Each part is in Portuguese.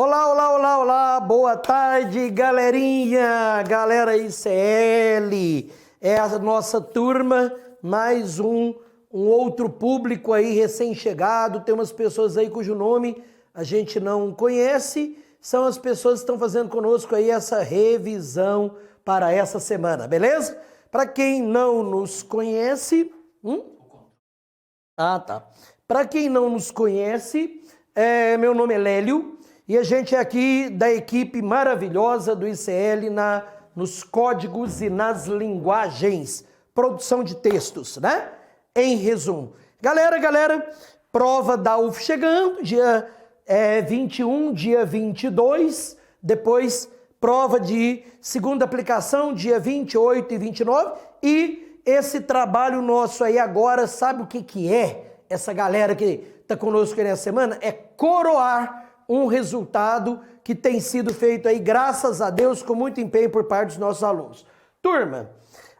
Olá, olá, olá, olá, boa tarde, galerinha, galera ICL, é a nossa turma, mais um outro público aí recém-chegado, tem umas pessoas aí cujo nome a gente não conhece, são as pessoas que estão fazendo conosco aí essa revisão para essa semana, beleza? Para quem não nos conhece... Para quem não nos conhece, meu nome é Lélio e a gente é aqui da equipe maravilhosa do ICL nos códigos e nas linguagens, produção de textos, né? Em resumo. Galera, prova da UF chegando, dia 21, dia 22, depois prova de segunda aplicação, dia 28 e 29, e esse trabalho nosso aí agora, sabe o que é? Essa galera que está conosco aí nessa semana, é coroar um resultado que tem sido feito aí, graças a Deus, com muito empenho por parte dos nossos alunos. Turma,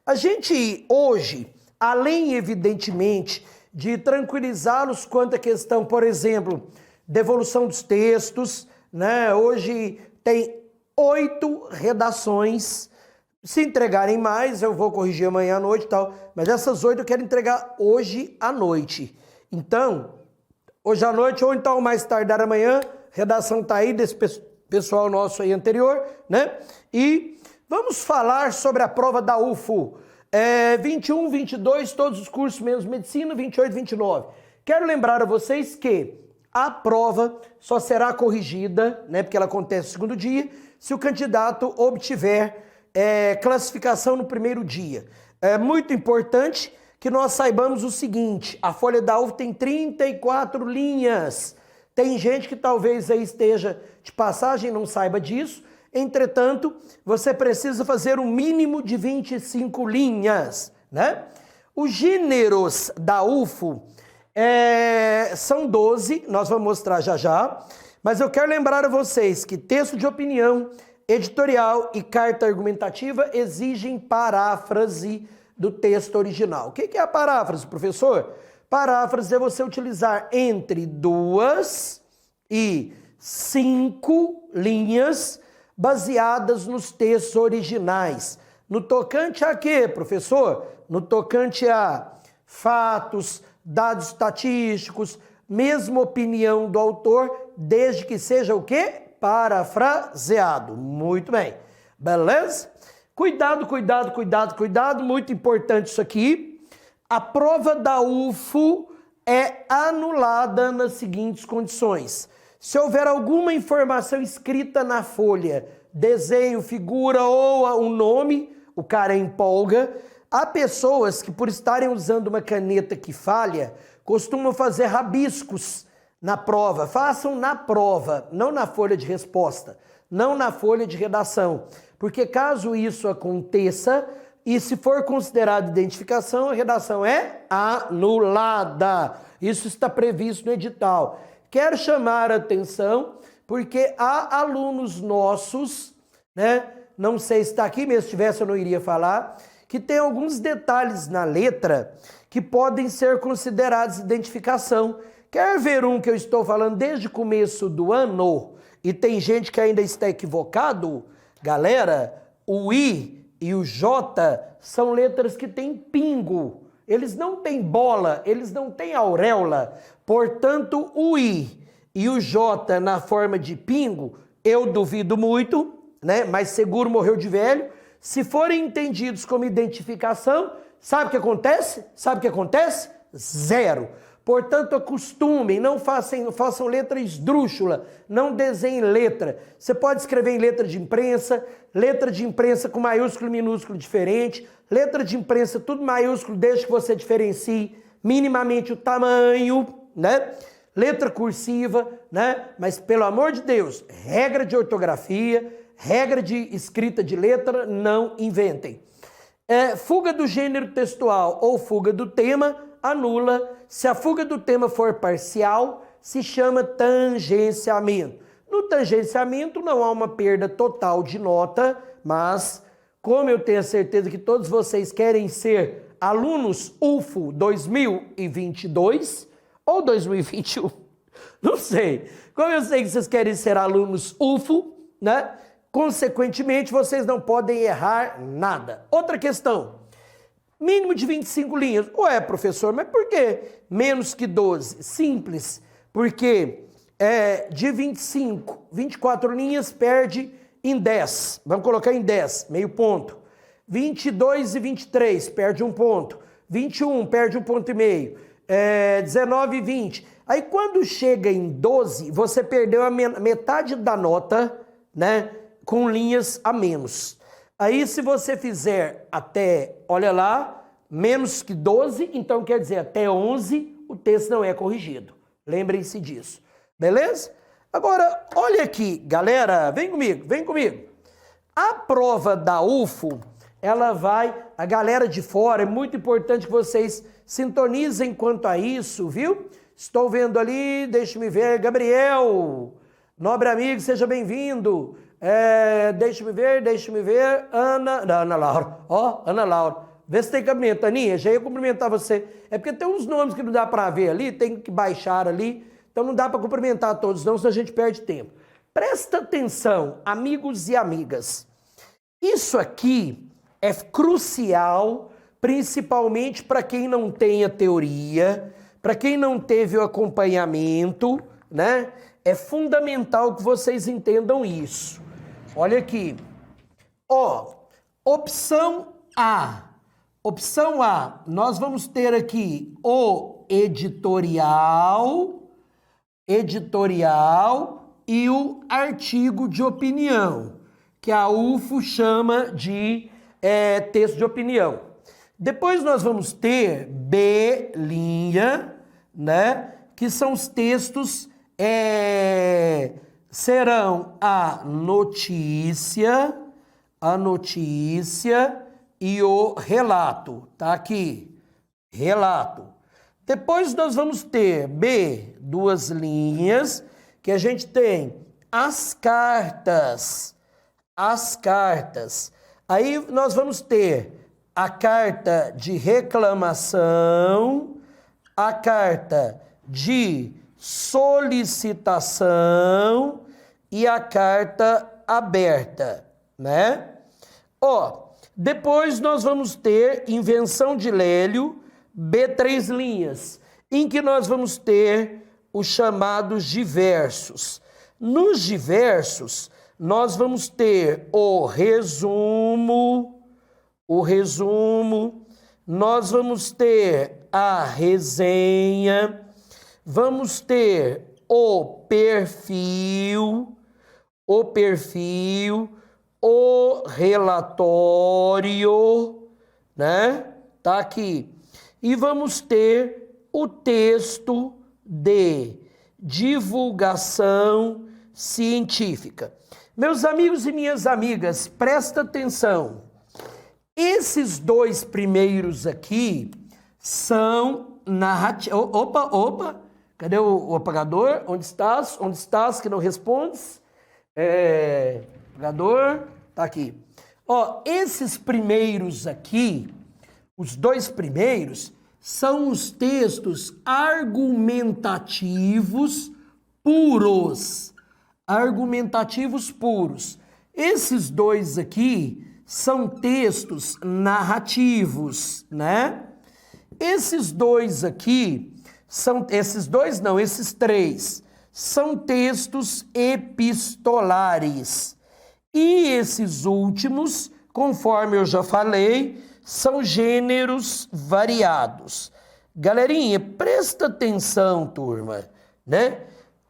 a gente hoje, além evidentemente de tranquilizá-los quanto à questão, por exemplo, devolução dos textos, né? Hoje tem 8 redações. Se entregarem mais, eu vou corrigir amanhã à noite e tal, mas essas 8 eu quero entregar hoje à noite. Então, hoje à noite ou então mais tardar amanhã, redação tá aí desse pessoal nosso aí anterior, né? E vamos falar sobre a prova da UFO. 21, 22, todos os cursos menos medicina, 28, 29. Quero lembrar a vocês que a prova só será corrigida, né? Porque ela acontece no segundo dia, se o candidato obtiver classificação no primeiro dia. É muito importante que nós saibamos o seguinte: a folha da UF tem 34 linhas. Tem gente que talvez aí esteja de passagem e não saiba disso. Entretanto, você precisa fazer um mínimo de 25 linhas, né? Os gêneros da UFO são 12, nós vamos mostrar já, mas eu quero lembrar a vocês que texto de opinião, editorial e carta argumentativa exigem paráfrase do texto original. O que é a paráfrase, professor? Paráfrase é você utilizar entre 2 e 5 linhas baseadas nos textos originais. No tocante a quê, professor? No tocante a fatos, dados estatísticos, mesma opinião do autor, desde que seja o quê? Parafraseado. Muito bem. Beleza? Cuidado, muito importante isso aqui. A prova da UFO é anulada nas seguintes condições. Se houver alguma informação escrita na folha, desenho, figura ou um nome, o cara empolga. Há pessoas que, por estarem usando uma caneta que falha, costumam fazer rabiscos na prova. Façam na prova, não na folha de resposta, não na folha de redação. Porque caso isso aconteça, e se for considerado identificação, a redação é anulada. Isso está previsto no edital. Quero chamar a atenção, porque há alunos nossos, né? Não sei se está aqui, mesmo se tivesse eu não iria falar, que tem alguns detalhes na letra que podem ser considerados identificação. Quer ver um que eu estou falando desde o começo do ano e tem gente que ainda está equivocado? Galera, o I e o J são letras que têm pingo. Eles não têm bola, eles não têm auréola. Portanto, o I e o J na forma de pingo, eu duvido muito, né? Mas seguro morreu de velho. Se forem entendidos como identificação, sabe o que acontece? Zero. Portanto, acostumem, não façam letra esdrúxula, não desenhem letra. Você pode escrever em letra de imprensa com maiúsculo e minúsculo diferente, letra de imprensa tudo maiúsculo, desde que você diferencie minimamente o tamanho, né? Letra cursiva, né? Mas pelo amor de Deus, regra de ortografia, regra de escrita de letra, não inventem. Fuga do gênero textual ou fuga do tema, anula. Se a fuga do tema for parcial, se chama tangenciamento. No tangenciamento não há uma perda total de nota, mas como eu tenho a certeza que todos vocês querem ser alunos UFO 2022 ou 2021, Não sei. Como eu sei que vocês querem ser alunos UFO, né? Consequentemente, vocês não podem errar nada. Outra questão. Mínimo de 25 linhas. Ué, professor, mas por que menos que 12? Simples. Porque de 25, 24 linhas perde em 10. Vamos colocar em 10, meio ponto. 22 e 23, perde um ponto. 21, perde um ponto e meio. 19 e 20. Aí quando chega em 12, você perdeu a metade da nota, né? Com linhas a menos. Aí se você fizer até, olha lá, menos que 12, então quer dizer até 11, o texto não é corrigido. Lembrem-se disso. Beleza? Agora, olha aqui, galera, vem comigo, vem comigo. A prova da UFO, ela vai, a galera de fora, é muito importante que vocês sintonizem quanto a isso, viu? Estou vendo ali, deixe-me ver, Gabriel, nobre amigo, seja bem-vindo. Deixe-me ver, Ana Laura, Ana Laura. Vê se tem cabimento, Aninha, já ia cumprimentar você. É porque tem uns nomes que não dá para ver ali, tem que baixar ali, então não dá para cumprimentar todos não, senão a gente perde tempo. Presta atenção, amigos e amigas. Isso aqui é crucial, principalmente para quem não tem a teoria, para quem não teve o acompanhamento, né? É fundamental que vocês entendam isso. Olha aqui. Opção A. Opção A, nós vamos ter aqui o editorial e o artigo de opinião, que a UFO chama de texto de opinião. Depois nós vamos ter B', né, que são os textos, serão a notícia e o relato, tá aqui, relato. Depois nós vamos ter B, 2 linhas, que a gente tem as cartas. Aí nós vamos ter a carta de reclamação, a carta de solicitação e a carta aberta, né? Depois nós vamos ter invenção de Lélio, B3 linhas, em que nós vamos ter os chamados diversos. Nos diversos, nós vamos ter o resumo, nós vamos ter a resenha, vamos ter o perfil, o relatório, né? Tá aqui. E vamos ter o texto de divulgação científica. Meus amigos e minhas amigas, presta atenção. Esses 2 primeiros aqui são narrativos. Opa, cadê o apagador? Onde estás? Que não respondes? Apagador, tá aqui. Esses primeiros aqui, os 2 primeiros, são os textos argumentativos puros. Esses 2 aqui são textos narrativos, né? Esses 2 aqui esses 3 são textos epistolares. E esses últimos, conforme eu já falei, são gêneros variados. Galerinha, presta atenção, turma, né?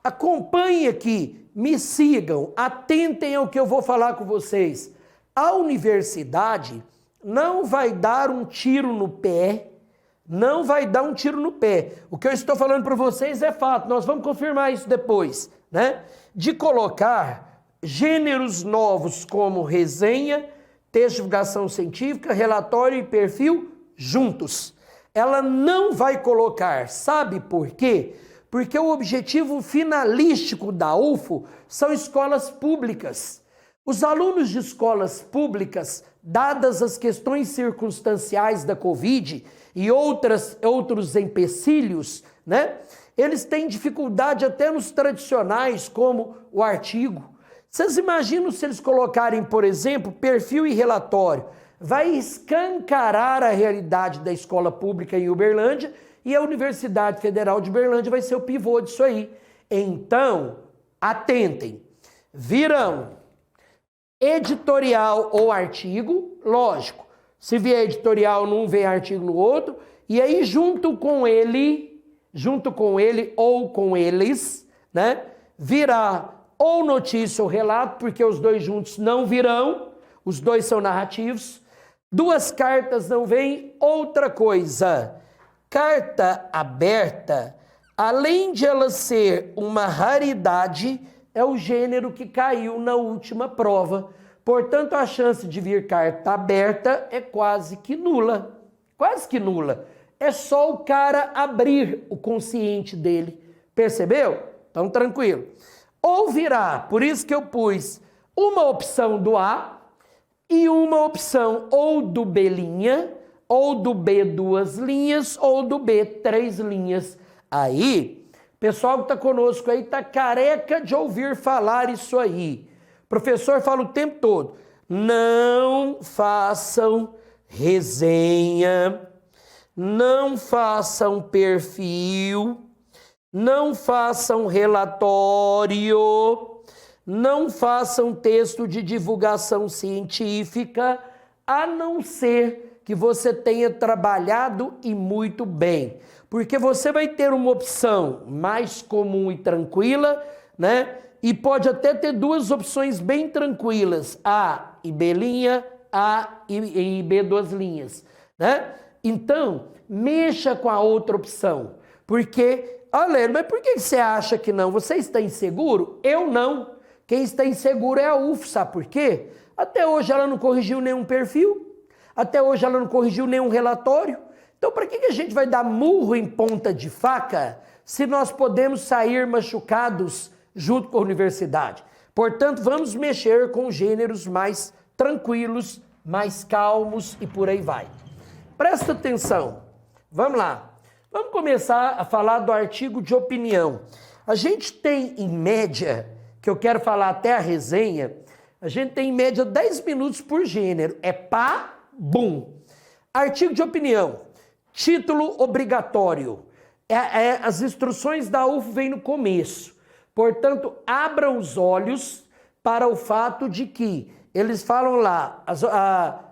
Acompanhe aqui, me sigam, atentem ao que eu vou falar com vocês. A universidade não vai dar um tiro no pé, O que eu estou falando para vocês é fato, nós vamos confirmar isso depois, né? De colocar gêneros novos como resenha, texto de divulgação científica, relatório e perfil juntos. Ela não vai colocar, sabe por quê? Porque o objetivo finalístico da UFO são escolas públicas. Os alunos de escolas públicas, dadas as questões circunstanciais da Covid e outros empecilhos, né? Eles têm dificuldade até nos tradicionais, como o artigo. Vocês imaginam se eles colocarem, por exemplo, perfil e relatório? Vai escancarar a realidade da escola pública em Uberlândia e a Universidade Federal de Uberlândia vai ser o pivô disso aí. Então, atentem. Virão editorial ou artigo, lógico. Se vier editorial, não vem artigo no outro. E aí, junto com ele ou com eles, né, virá ou notícia ou relato, porque os dois juntos não virão, os dois são narrativos. Duas cartas não vêm, outra coisa. Carta aberta, além de ela ser uma raridade, é o gênero que caiu na última prova. Portanto, a chance de vir carta aberta é quase que nula. Quase que nula. É só o cara abrir o consciente dele. Percebeu? Então, tranquilo. Ou virá, por isso que eu pus uma opção do A e uma opção ou do B', ou do B 2 linhas, ou do B 3 linhas. Aí, o pessoal que está conosco aí está careca de ouvir falar isso aí. O professor fala o tempo todo, não façam resenha, não façam perfil, não façam relatório, não façam texto de divulgação científica, a não ser que você tenha trabalhado e muito bem. Porque você vai ter uma opção mais comum e tranquila, né? E pode até ter duas opções bem tranquilas, A e B', A e B 2 linhas, né? Então, mexa com a outra opção. Porque, olha, mas por que você acha que não? Você está inseguro? Eu não. Quem está inseguro é a UF, sabe por quê? Até hoje ela não corrigiu nenhum perfil, até hoje ela não corrigiu nenhum relatório. Então, para que a gente vai dar murro em ponta de faca se nós podemos sair machucados junto com a universidade? Portanto, vamos mexer com gêneros mais tranquilos, mais calmos e por aí vai. Presta atenção. Vamos lá. Vamos começar a falar do artigo de opinião. A gente tem, em média, que eu quero falar até a resenha, a gente tem em média 10 minutos por gênero. É pá, bum. Artigo de opinião. Título obrigatório. As instruções da UF vêm no começo. Portanto, abra os olhos para o fato de que eles falam lá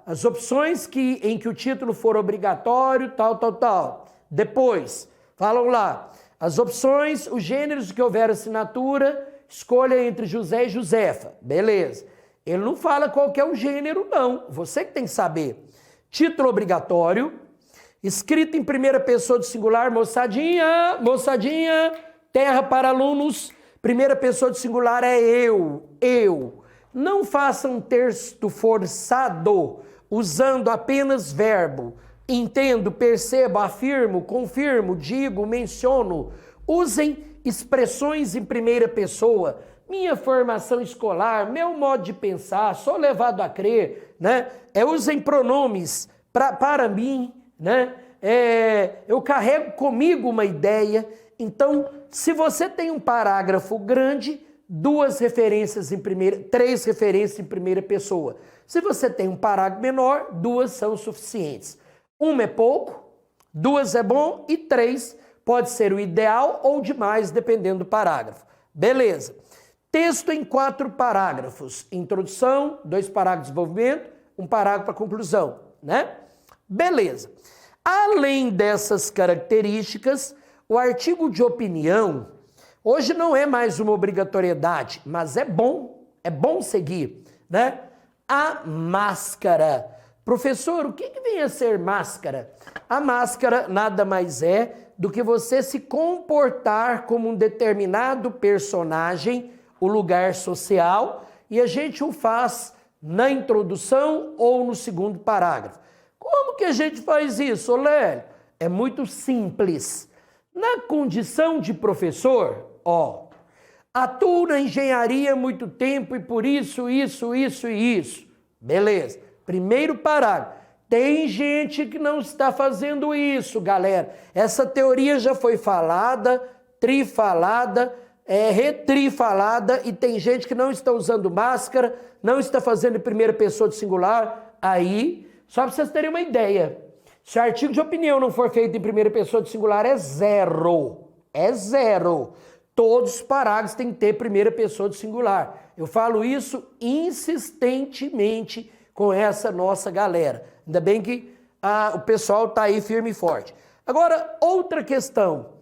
as opções em que o título for obrigatório, tal. Depois, falam lá as opções, os gêneros que houver assinatura, escolha entre José e Josefa. Beleza. Ele não fala qual que é o gênero, não. Você que tem que saber. Título obrigatório, escrito em primeira pessoa do singular, moçadinha, terra para alunos, primeira pessoa do singular é eu. Não façam texto forçado, usando apenas verbo. Entendo, percebo, afirmo, confirmo, digo, menciono. Usem expressões em primeira pessoa. Minha formação escolar, meu modo de pensar, sou levado a crer, né? Usem pronomes para mim, né? Eu carrego comigo uma ideia. Então, se você tem um parágrafo grande, três referências em primeira pessoa. Se você tem um parágrafo menor, 2 são suficientes. 1 é pouco, 2 é bom e 3 pode ser o ideal ou demais, dependendo do parágrafo. Beleza. Texto em 4 parágrafos. Introdução, 2 parágrafos de desenvolvimento, 1 parágrafo para conclusão, né? Beleza. Além dessas características, o artigo de opinião hoje não é mais uma obrigatoriedade, mas é bom seguir, né? A máscara. Professor, o que vem a ser máscara? A máscara nada mais é do que você se comportar como um determinado personagem, o lugar social, e a gente o faz na introdução ou no segundo parágrafo. Como que a gente faz isso, Lélio? É muito simples. Na condição de professor, atuo na engenharia há muito tempo e por isso. Beleza. Primeiro parágrafo. Tem gente que não está fazendo isso, galera. Essa teoria já foi falada trifalada, retrifalada, e tem gente que não está usando máscara, não está fazendo em primeira pessoa de singular. Aí, só para vocês terem uma ideia, se o artigo de opinião não for feito em primeira pessoa de singular, é zero. É zero. Todos os parágrafos têm que ter primeira pessoa de singular. Eu falo isso insistentemente com essa nossa galera. Ainda bem que o pessoal está aí firme e forte. Agora, outra questão.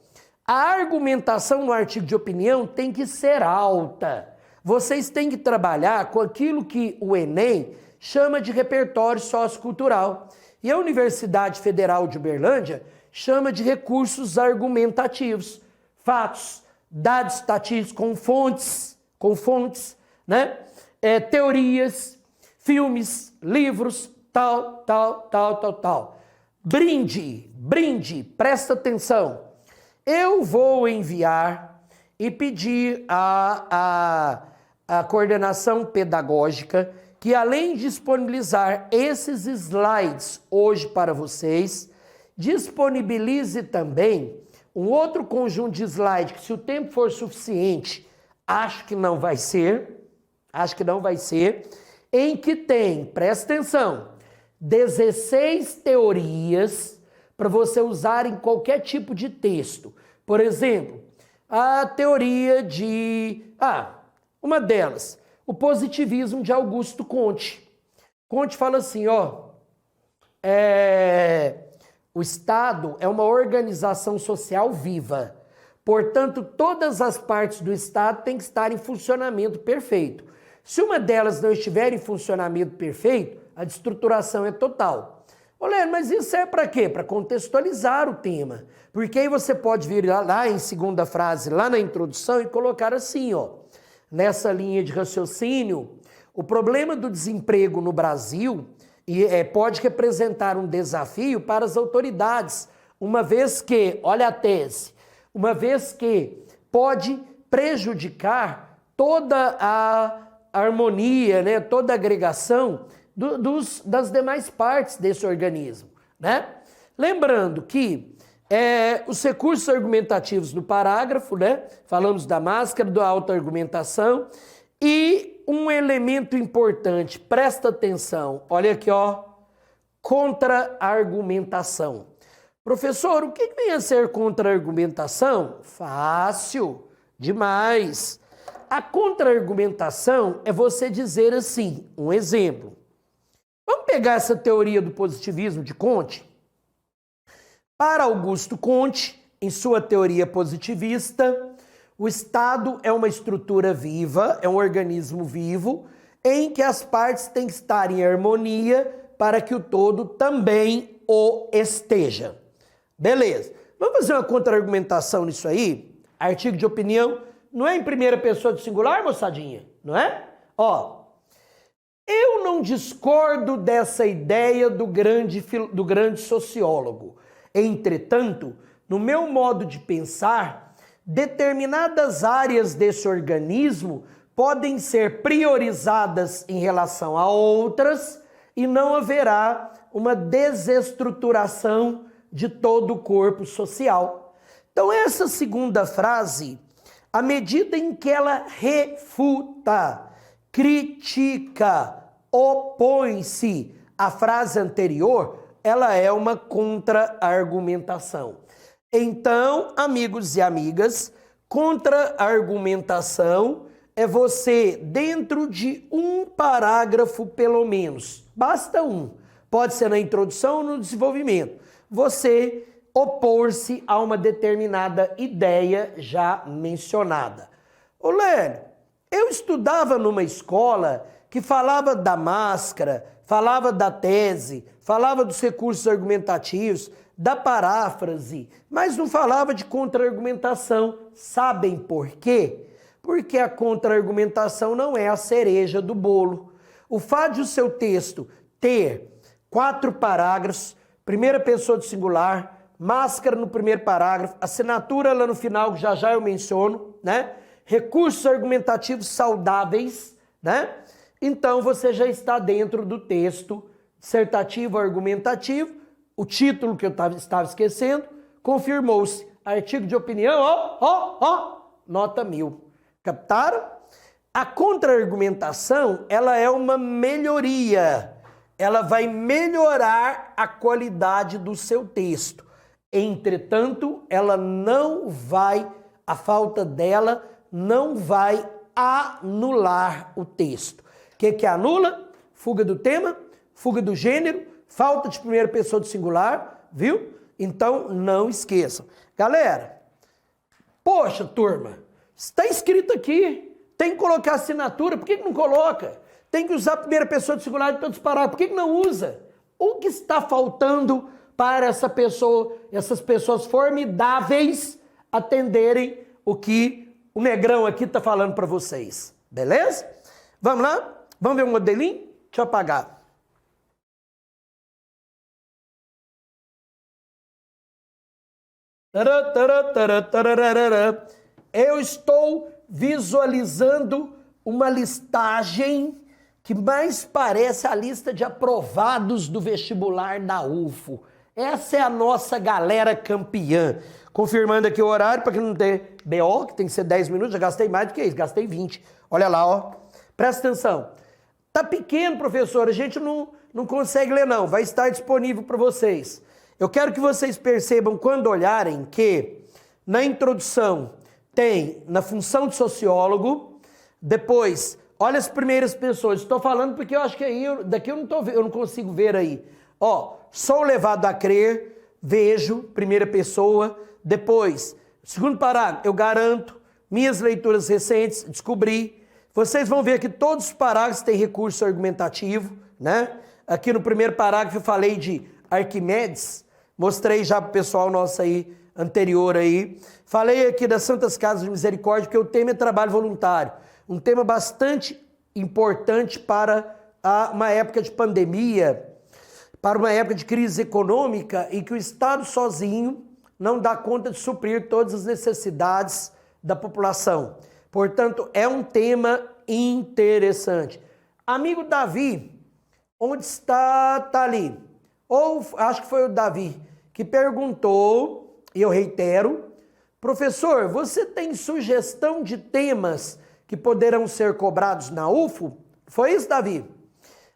A argumentação no artigo de opinião tem que ser alta. Vocês têm que trabalhar com aquilo que o Enem chama de repertório sociocultural. E a Universidade Federal de Uberlândia chama de recursos argumentativos. Fatos, dados estatísticos com fontes, né? Teorias, filmes, livros, tal. Brinde, presta atenção. Eu vou enviar e pedir a coordenação pedagógica que, além de disponibilizar esses slides hoje para vocês, disponibilize também um outro conjunto de slides que, se o tempo for suficiente, acho que não vai ser, em que tem, presta atenção, 16 teorias para você usar em qualquer tipo de texto. Por exemplo, a teoria de... uma delas, o positivismo de Augusto Comte. Comte fala assim, o Estado é uma organização social viva. Portanto, todas as partes do Estado têm que estar em funcionamento perfeito. Se uma delas não estiver em funcionamento perfeito, a destruturação é total. Olha, mas isso é para quê? Para contextualizar o tema. Porque aí você pode vir lá em segunda frase, lá na introdução, e colocar assim, nessa linha de raciocínio, o problema do desemprego no Brasil pode representar um desafio para as autoridades, uma vez que, olha a tese, uma vez que pode prejudicar toda a harmonia, né, toda a agregação das demais partes desse organismo, né? Lembrando que os recursos argumentativos no parágrafo, né? Falamos da máscara, da auto-argumentação, e um elemento importante, presta atenção, olha aqui, contra-argumentação. Professor, o que vem a ser contra-argumentação? Fácil, demais. A contra-argumentação é você dizer assim, um exemplo. Vamos pegar essa teoria do positivismo de Comte? Para Augusto Comte, em sua teoria positivista, o Estado é uma estrutura viva, é um organismo vivo, em que as partes têm que estar em harmonia para que o todo também o esteja. Beleza. Vamos fazer uma contra-argumentação nisso aí? Artigo de opinião não é em primeira pessoa de singular, moçadinha? Não é? Eu não discordo dessa ideia do grande sociólogo. Entretanto, no meu modo de pensar, determinadas áreas desse organismo podem ser priorizadas em relação a outras e não haverá uma desestruturação de todo o corpo social. Então, essa segunda frase, à medida em que ela refuta, critica, opõe-se à frase anterior, ela é uma contra-argumentação. Então, amigos e amigas, contra-argumentação é você, dentro de um parágrafo pelo menos, basta um, pode ser na introdução ou no desenvolvimento, você opor-se a uma determinada ideia já mencionada. Ô Lélio, eu estudava numa escola que falava da máscara, falava da tese, falava dos recursos argumentativos, da paráfrase, mas não falava de contra-argumentação. Sabem por quê? Porque a contra-argumentação não é a cereja do bolo. O fato de o seu texto ter 4 parágrafos, primeira pessoa do singular, máscara no primeiro parágrafo, assinatura lá no final, que já eu menciono, né? Recursos argumentativos saudáveis, né? Então você já está dentro do texto dissertativo argumentativo. O título que eu estava esquecendo confirmou-se. artigo de opinião, ó, nota 1000. Captaram? A contra-argumentação, ela é uma melhoria. Ela vai melhorar a qualidade do seu texto. Entretanto, a falta dela não vai anular o texto. O que anula? Fuga do tema, fuga do gênero, falta de primeira pessoa do singular, viu? Então, não esqueçam. Galera, poxa, turma, está escrito aqui, tem que colocar assinatura, por que não coloca? Tem que usar a primeira pessoa do singular de todos os parágrafos, por que não usa? O que está faltando para essas pessoas formidáveis atenderem o que o negrão aqui está falando para vocês? Beleza? Vamos lá? Vamos ver um modelinho? Deixa eu apagar. Eu estou visualizando uma listagem que mais parece a lista de aprovados do vestibular da UFO. Essa é a nossa galera campeã. Confirmando aqui o horário, para que não ter BO, que tem que ser 10 minutos, já gastei mais do que isso, gastei 20. Olha lá, ó. Presta atenção. Tá pequeno, professor, a gente não consegue ler não, vai estar disponível para vocês. Eu quero que vocês percebam quando olharem que na introdução tem na função de sociólogo, depois, olha as primeiras pessoas, estou falando porque eu acho que aí, daqui eu não consigo ver aí. Ó, sou levado a crer, vejo, primeira pessoa, depois, segundo parágrafo, eu garanto, minhas leituras recentes, descobri. Vocês vão ver que todos os parágrafos têm recurso argumentativo, né? Aqui no primeiro parágrafo eu falei de Arquimedes, mostrei já para o pessoal nosso aí, anterior aí. Falei aqui das Santas Casas de Misericórdia, porque o tema é trabalho voluntário. Um tema bastante importante para uma época de pandemia, para uma época de crise econômica e que o Estado sozinho não dá conta de suprir todas as necessidades da população. Portanto, é um tema interessante. Amigo Davi, onde está? Tá ali. Ou acho que foi o Davi que perguntou, e eu reitero, professor, você tem sugestão de temas que poderão ser cobrados na UFO? Foi isso, Davi?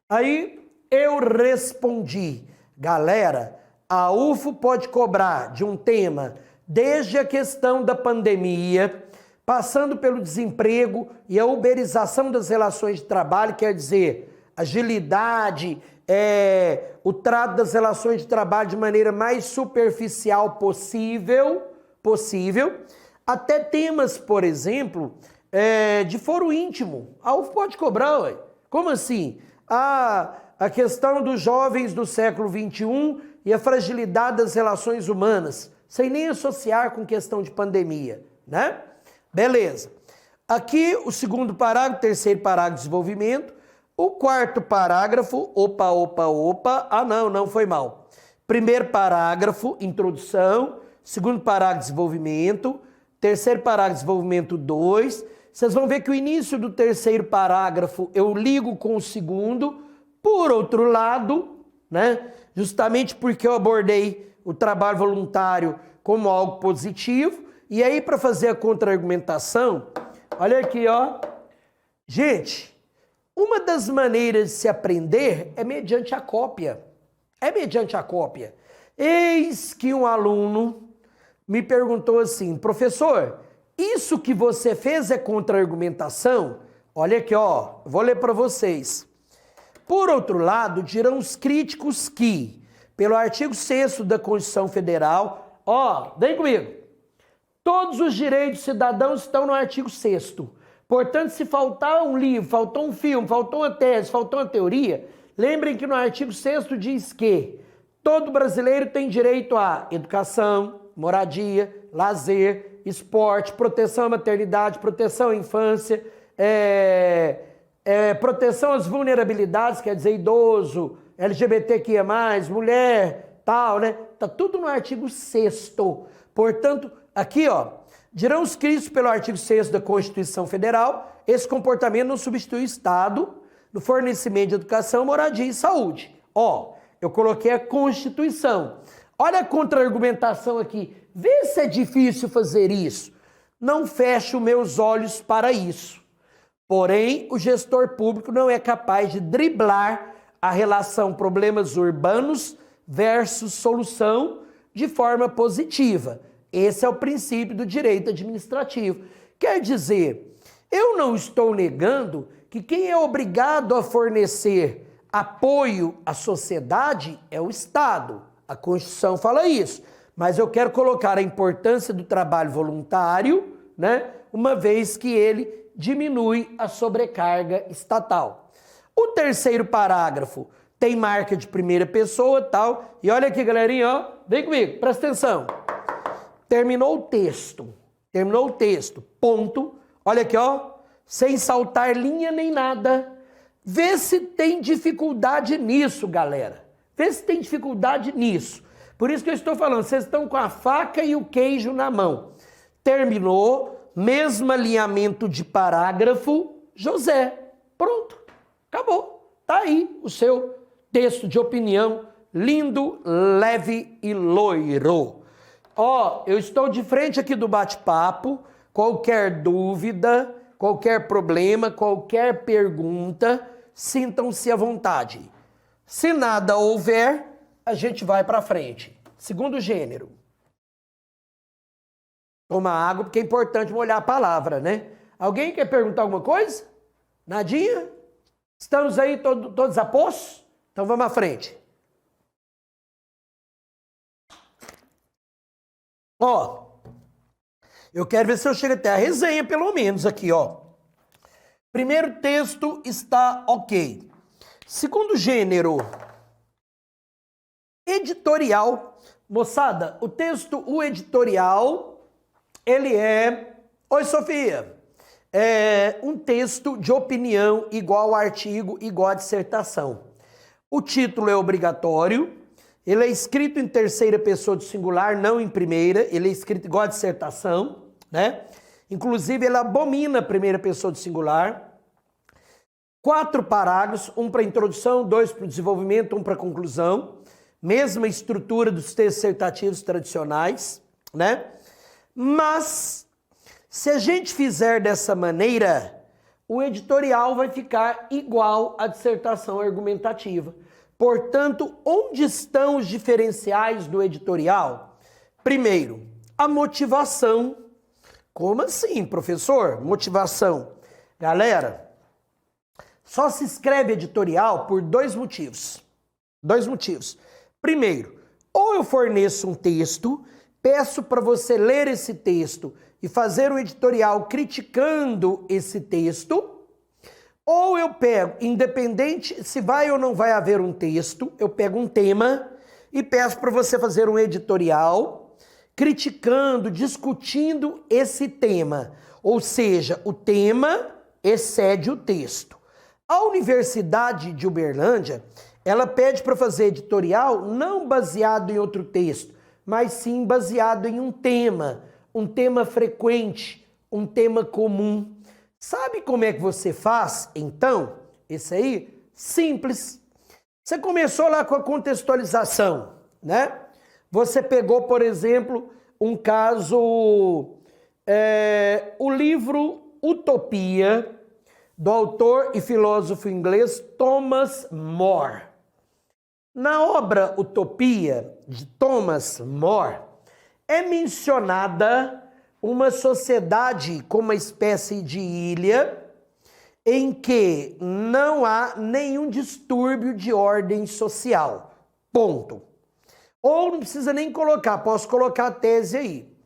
Aí eu respondi, galera, a UFO pode cobrar de um tema desde a questão da pandemia, passando pelo desemprego e a uberização das relações de trabalho, quer dizer, agilidade, o trato das relações de trabalho de maneira mais superficial possível, até temas, por exemplo, de foro íntimo. A UFO pode cobrar, ué. Como assim? A questão dos jovens do século XXI e a fragilidade das relações humanas, sem nem associar com questão de pandemia, né? Beleza. Aqui o segundo parágrafo, terceiro parágrafo de desenvolvimento, o quarto parágrafo, não foi mal. Primeiro parágrafo, introdução, segundo parágrafo, desenvolvimento, terceiro parágrafo, desenvolvimento 2. Vocês vão ver que o início do terceiro parágrafo eu ligo com o segundo. Por outro lado, né, justamente porque eu abordei o trabalho voluntário como algo positivo, e aí para fazer a contra-argumentação, olha aqui, ó. Gente, uma das maneiras de se aprender é mediante a cópia. Eis que um aluno me perguntou assim, professor, isso que você fez é contra-argumentação? Olha aqui, ó, vou ler para vocês. Por outro lado, dirão os críticos que, pelo artigo 6º da Constituição Federal, ó, vem comigo, todos os direitos dos cidadãos estão no artigo 6º. Portanto, se faltar um livro, faltou um filme, faltou uma tese, faltou uma teoria, lembrem que no artigo 6º diz que todo brasileiro tem direito à educação, moradia, lazer, esporte, proteção à maternidade, proteção à infância, proteção às vulnerabilidades, quer dizer, idoso, LGBTQIA+, mulher, tal, né? Tá tudo no artigo 6º. Portanto, aqui, ó, dirão os críticos pelo artigo 6º da Constituição Federal, esse comportamento não substitui o Estado no fornecimento de educação, moradia e saúde. Ó, eu coloquei a Constituição. Olha a contra-argumentação aqui. Vê se é difícil fazer isso. Não fecho meus olhos para isso. Porém, o gestor público não é capaz de driblar a relação problemas urbanos versus solução de forma positiva. Esse é o princípio do direito administrativo. Quer dizer, eu não estou negando que quem é obrigado a fornecer apoio à sociedade é o Estado. A Constituição fala isso. Mas eu quero colocar a importância do trabalho voluntário, né, uma vez que ele diminui a sobrecarga estatal. O terceiro parágrafo tem marca de primeira pessoa, tal. E olha aqui, galerinha, ó, vem comigo, presta atenção. Terminou o texto. Terminou o texto. Ponto. Olha aqui, ó, sem saltar linha nem nada. Vê se tem dificuldade nisso, galera. Vê se tem dificuldade nisso. Por isso que eu estou falando, vocês estão com a faca e o queijo na mão. Terminou. Mesmo alinhamento de parágrafo, José. Pronto, acabou. Tá aí o seu texto de opinião, lindo, leve e loiro. Ó, eu estou de frente aqui do bate-papo. Qualquer dúvida, qualquer problema, qualquer pergunta, sintam-se à vontade. Se nada houver, a gente vai para frente. Segundo gênero. Toma água, porque é importante molhar a palavra, né? Alguém quer perguntar alguma coisa? Nadinha? Estamos aí todos a poço? Então vamos à frente. Ó, eu quero ver se eu chego até a resenha, pelo menos, aqui, ó. Primeiro texto está ok. Segundo gênero, editorial. Moçada, o editorial... ele é, oi Sofia, é um texto de opinião igual artigo, igual a dissertação. O título é obrigatório, ele é escrito em terceira pessoa do singular, não em primeira, ele é escrito igual a dissertação, né? Inclusive ele abomina a primeira pessoa do singular. 4 parágrafos, um para introdução, 2 para o desenvolvimento, 1 para conclusão. Mesma estrutura dos textos dissertativos tradicionais, né? Mas, se a gente fizer dessa maneira, o editorial vai ficar igual à dissertação argumentativa. Portanto, onde estão os diferenciais do editorial? Primeiro, a motivação. Como assim, professor? Motivação. Galera, só se escreve editorial por 2 motivos. 2 motivos. Primeiro, ou eu forneço um texto... peço para você ler esse texto e fazer um editorial criticando esse texto, ou eu pego, independente se vai ou não vai haver um texto, eu pego um tema e peço para você fazer um editorial criticando, discutindo esse tema. Ou seja, o tema excede o texto. A Universidade de Uberlândia, ela pede para fazer editorial não baseado em outro texto, mas sim baseado em um tema frequente, um tema comum. Sabe como é que você faz, então? Esse aí, simples. Você começou lá com a contextualização, né? Você pegou, por exemplo, um caso, o livro Utopia, do autor e filósofo inglês Thomas More. Na obra Utopia, de Thomas More, é mencionada uma sociedade como uma espécie de ilha em que não há nenhum distúrbio de ordem social. Ponto. Ou não precisa nem colocar, posso colocar a tese aí.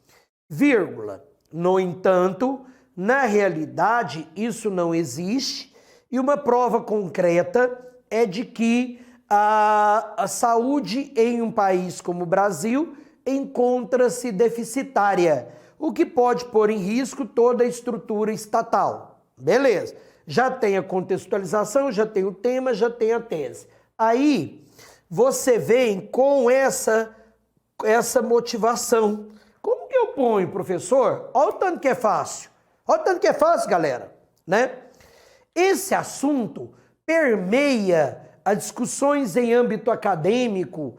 Vírgula. No entanto, na realidade, isso não existe e uma prova concreta é de que a saúde em um país como o Brasil encontra-se deficitária, o que pode pôr em risco toda a estrutura estatal. Beleza. Já tem a contextualização, já tem o tema, já tem a tese. Aí você vem com essa motivação. Como que eu ponho, professor? Olha o tanto que é fácil. Olha o tanto que é fácil, galera, né? Esse assunto permeia as discussões em âmbito acadêmico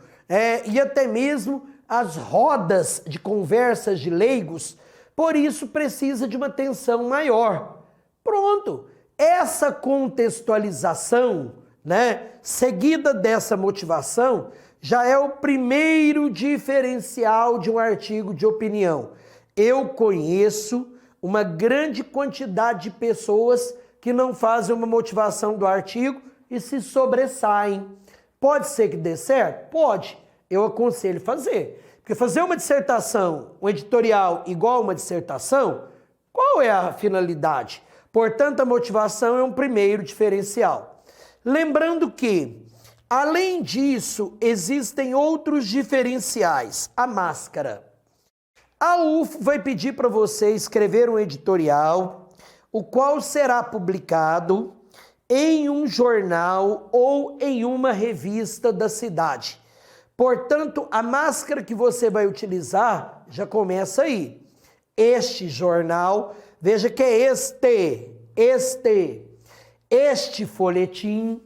e até mesmo as rodas de conversas de leigos, por isso precisa de uma atenção maior. Pronto. Essa contextualização, né, seguida dessa motivação, já é o primeiro diferencial de um artigo de opinião. Eu conheço uma grande quantidade de pessoas que não fazem uma motivação do artigo e se sobressaem. Pode ser que dê certo? Pode. Eu aconselho fazer. Porque fazer uma dissertação, um editorial igual a uma dissertação, qual é a finalidade? Portanto, a motivação é um primeiro diferencial. Lembrando que, além disso, existem outros diferenciais. A máscara. A UFO vai pedir para você escrever um editorial, o qual será publicado em um jornal ou em uma revista da cidade. Portanto, a máscara que você vai utilizar já começa aí. Este jornal, veja que é este folhetim,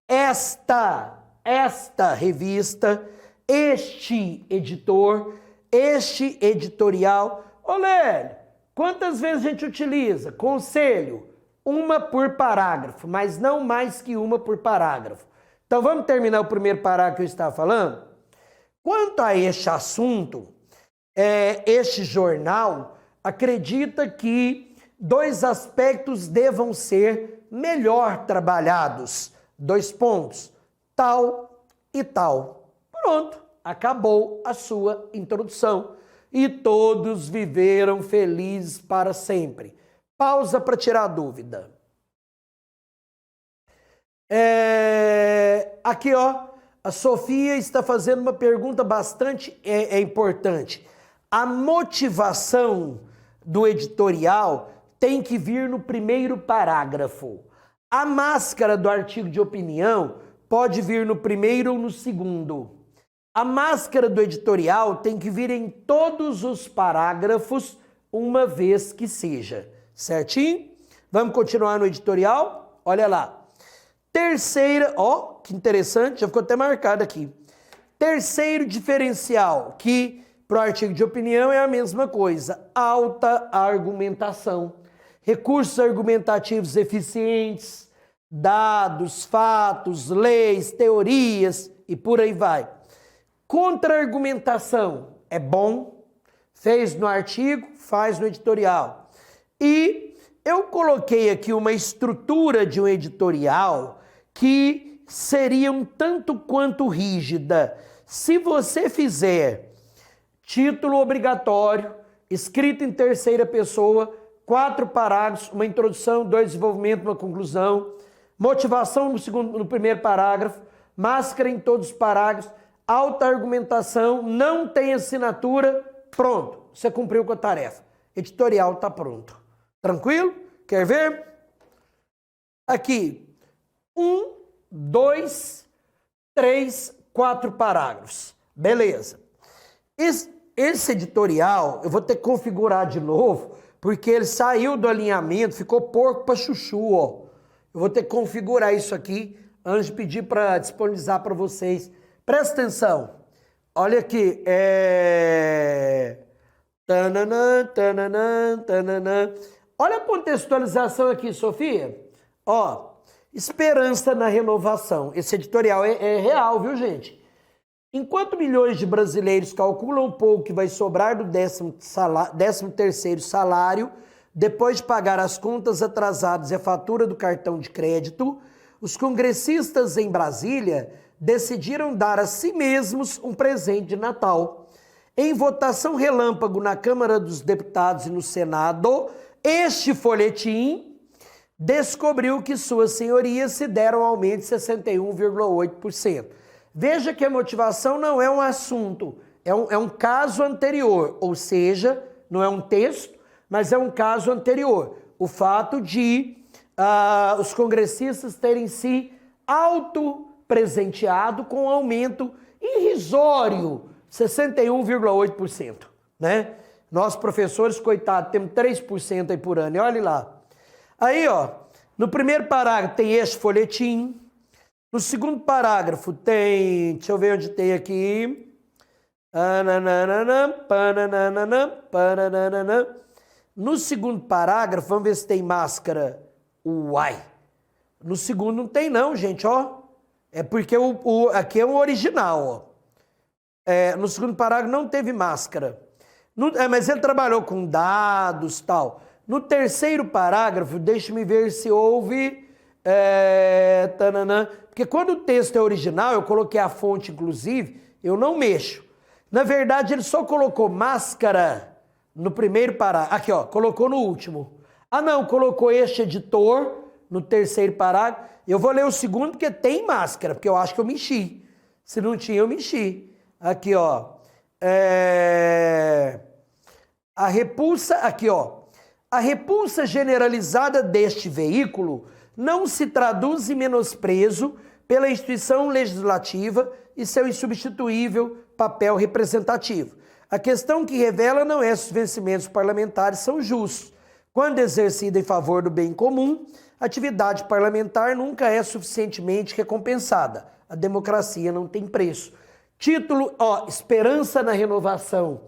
esta revista, este editor, este editorial. Ô Lélio, quantas vezes a gente utiliza? Conselho, uma por parágrafo, mas não mais que uma por parágrafo. Então vamos terminar o primeiro parágrafo que eu estava falando? Quanto a este assunto, este jornal acredita que dois aspectos devam ser melhor trabalhados. 2 pontos, tal e tal. Pronto, acabou a sua introdução. E todos viveram felizes para sempre. Pausa para tirar dúvida. Aqui, ó, a Sofia está fazendo uma pergunta bastante importante. A motivação do editorial tem que vir no primeiro parágrafo. A máscara do artigo de opinião pode vir no primeiro ou no segundo. A máscara do editorial tem que vir em todos os parágrafos, uma vez que seja. Certinho? Vamos continuar no editorial? Olha lá. Terceira, ó, que interessante, já ficou até marcado aqui. Terceiro diferencial, que para o artigo de opinião é a mesma coisa, alta argumentação. Recursos argumentativos eficientes, dados, fatos, leis, teorias e por aí vai. Contra-argumentação é bom, fez no artigo, faz no editorial. E eu coloquei aqui uma estrutura de um editorial que seria um tanto quanto rígida. Se você fizer título obrigatório, escrito em terceira pessoa, 4 parágrafos, uma introdução, 2 desenvolvimento, uma conclusão, motivação no primeiro parágrafo, máscara em todos os parágrafos, alta argumentação, não tem assinatura, pronto, você cumpriu com a tarefa. Editorial está pronto. Tranquilo? Quer ver? Aqui, 1, 2, 3, 4 parágrafos. Beleza. Esse editorial, eu vou ter que configurar de novo, porque ele saiu do alinhamento, ficou porco para chuchu, ó. Eu vou ter que configurar isso aqui antes de pedir para disponibilizar para vocês. Presta atenção. Olha aqui. Tananã, tananã, tananã. Olha a contextualização aqui, Sofia. Ó, esperança na renovação. Esse editorial é real, viu, gente? Enquanto milhões de brasileiros calculam um pouco que vai sobrar do 13º salário, depois de pagar as contas atrasadas e a fatura do cartão de crédito, os congressistas em Brasília decidiram dar a si mesmos um presente de Natal. Em votação relâmpago na Câmara dos Deputados e no Senado, este folhetim descobriu que suas senhorias se deram aumento de 61,8%. Veja que a motivação não é um assunto, é um caso anterior, ou seja, não é um texto, mas é um caso anterior. O fato de os congressistas terem se autopresenteado com um aumento irrisório, 61,8%, né? Nós, professores, coitados, temos 3% aí por ano, e olha lá. Aí, ó, no primeiro parágrafo tem este folhetim, no segundo parágrafo tem, deixa eu ver onde tem aqui, Ananana, pananana, pananana. No segundo parágrafo, vamos ver se tem máscara. Uai. No segundo não tem não, gente, ó. É porque aqui é o original, ó. No segundo parágrafo não teve máscara. Mas ele trabalhou com dados e tal. No terceiro parágrafo, deixa-me ver se houve... porque quando o texto é original, eu coloquei a fonte, inclusive, eu não mexo. Na verdade, ele só colocou máscara no primeiro parágrafo. Aqui, ó, colocou no último. Ah, não, colocou este editor no terceiro parágrafo. Eu vou ler o segundo porque tem máscara, porque eu acho que eu mexi. Se não tinha, eu mexi. Aqui, ó. A repulsa, aqui, ó. A repulsa generalizada deste veículo não se traduz em menosprezo pela instituição legislativa e seu insubstituível papel representativo. A questão que revela não é se os vencimentos parlamentares são justos. Quando exercida em favor do bem comum, a atividade parlamentar nunca é suficientemente recompensada. A democracia não tem preço. Título, ó, Esperança na Renovação.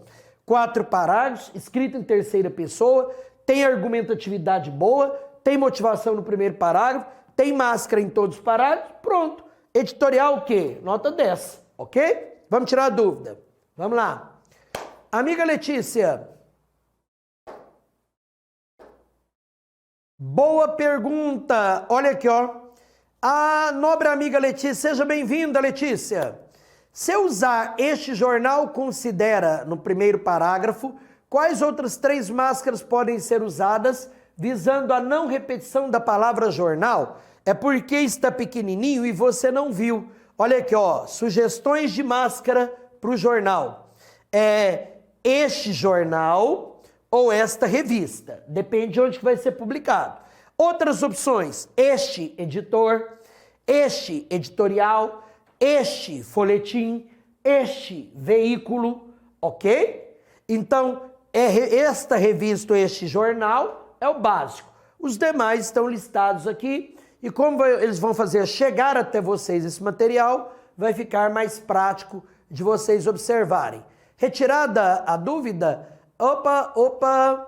4 parágrafos, escrito em terceira pessoa, tem argumentatividade boa, tem motivação no primeiro parágrafo, tem máscara em todos os parágrafos, pronto. Editorial o quê? Nota 10, ok? Vamos tirar a dúvida. Vamos lá. Amiga Letícia. Boa pergunta. Olha aqui, ó. A nobre amiga Letícia, seja bem-vinda, Letícia. Se eu usar este jornal, considera, no primeiro parágrafo, quais outras 3 máscaras podem ser usadas visando a não repetição da palavra jornal? É porque está pequenininho e você não viu. Olha aqui, ó, sugestões de máscara para o jornal. Este jornal ou esta revista. Depende de onde que vai ser publicado. Outras opções, este editor, este editorial, este folhetim, este veículo, ok? Então, esta revista ou este jornal é o básico. Os demais estão listados aqui e como eles vão fazer chegar até vocês esse material, vai ficar mais prático de vocês observarem. Retirada a dúvida? Opa!